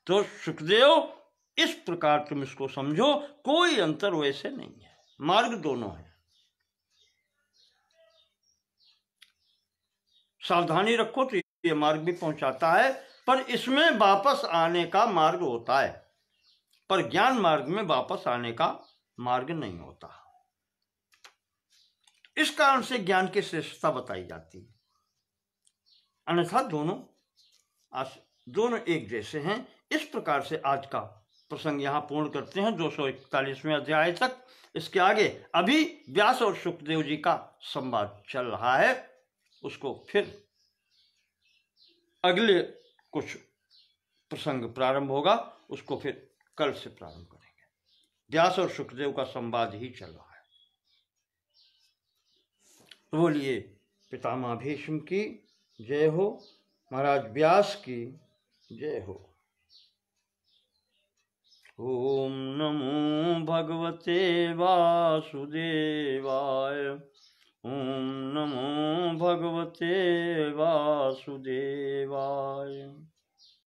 तो सुखदेव इस प्रकार तुम इसको समझो, कोई अंतर वैसे नहीं है, मार्ग दोनों है। सावधानी रखो तो ये मार्ग भी पहुंचाता है, पर इसमें वापस आने का मार्ग होता है, पर ज्ञान मार्ग में वापस आने का मार्ग नहीं होता। इस कारण से ज्ञान की श्रेष्ठता बताई जाती है, अन्यथा दोनों एक जैसे हैं। इस प्रकार से आज का प्रसंग यहां पूर्ण करते हैं, 241वें अध्याय तक। इसके आगे अभी व्यास और सुखदेव जी का संवाद चल रहा है, उसको फिर अगले कुछ प्रसंग प्रारंभ होगा, उसको फिर कल से प्रारंभ करेंगे। व्यास और सुखदेव का संवाद ही चल रहा है। तो बोलिए पितामह भीष्म की जय हो, महाराज व्यास की जय हो। ओम नमो भगवते वासुदेवाय। ओम नमो भगवते वासुदेवाय।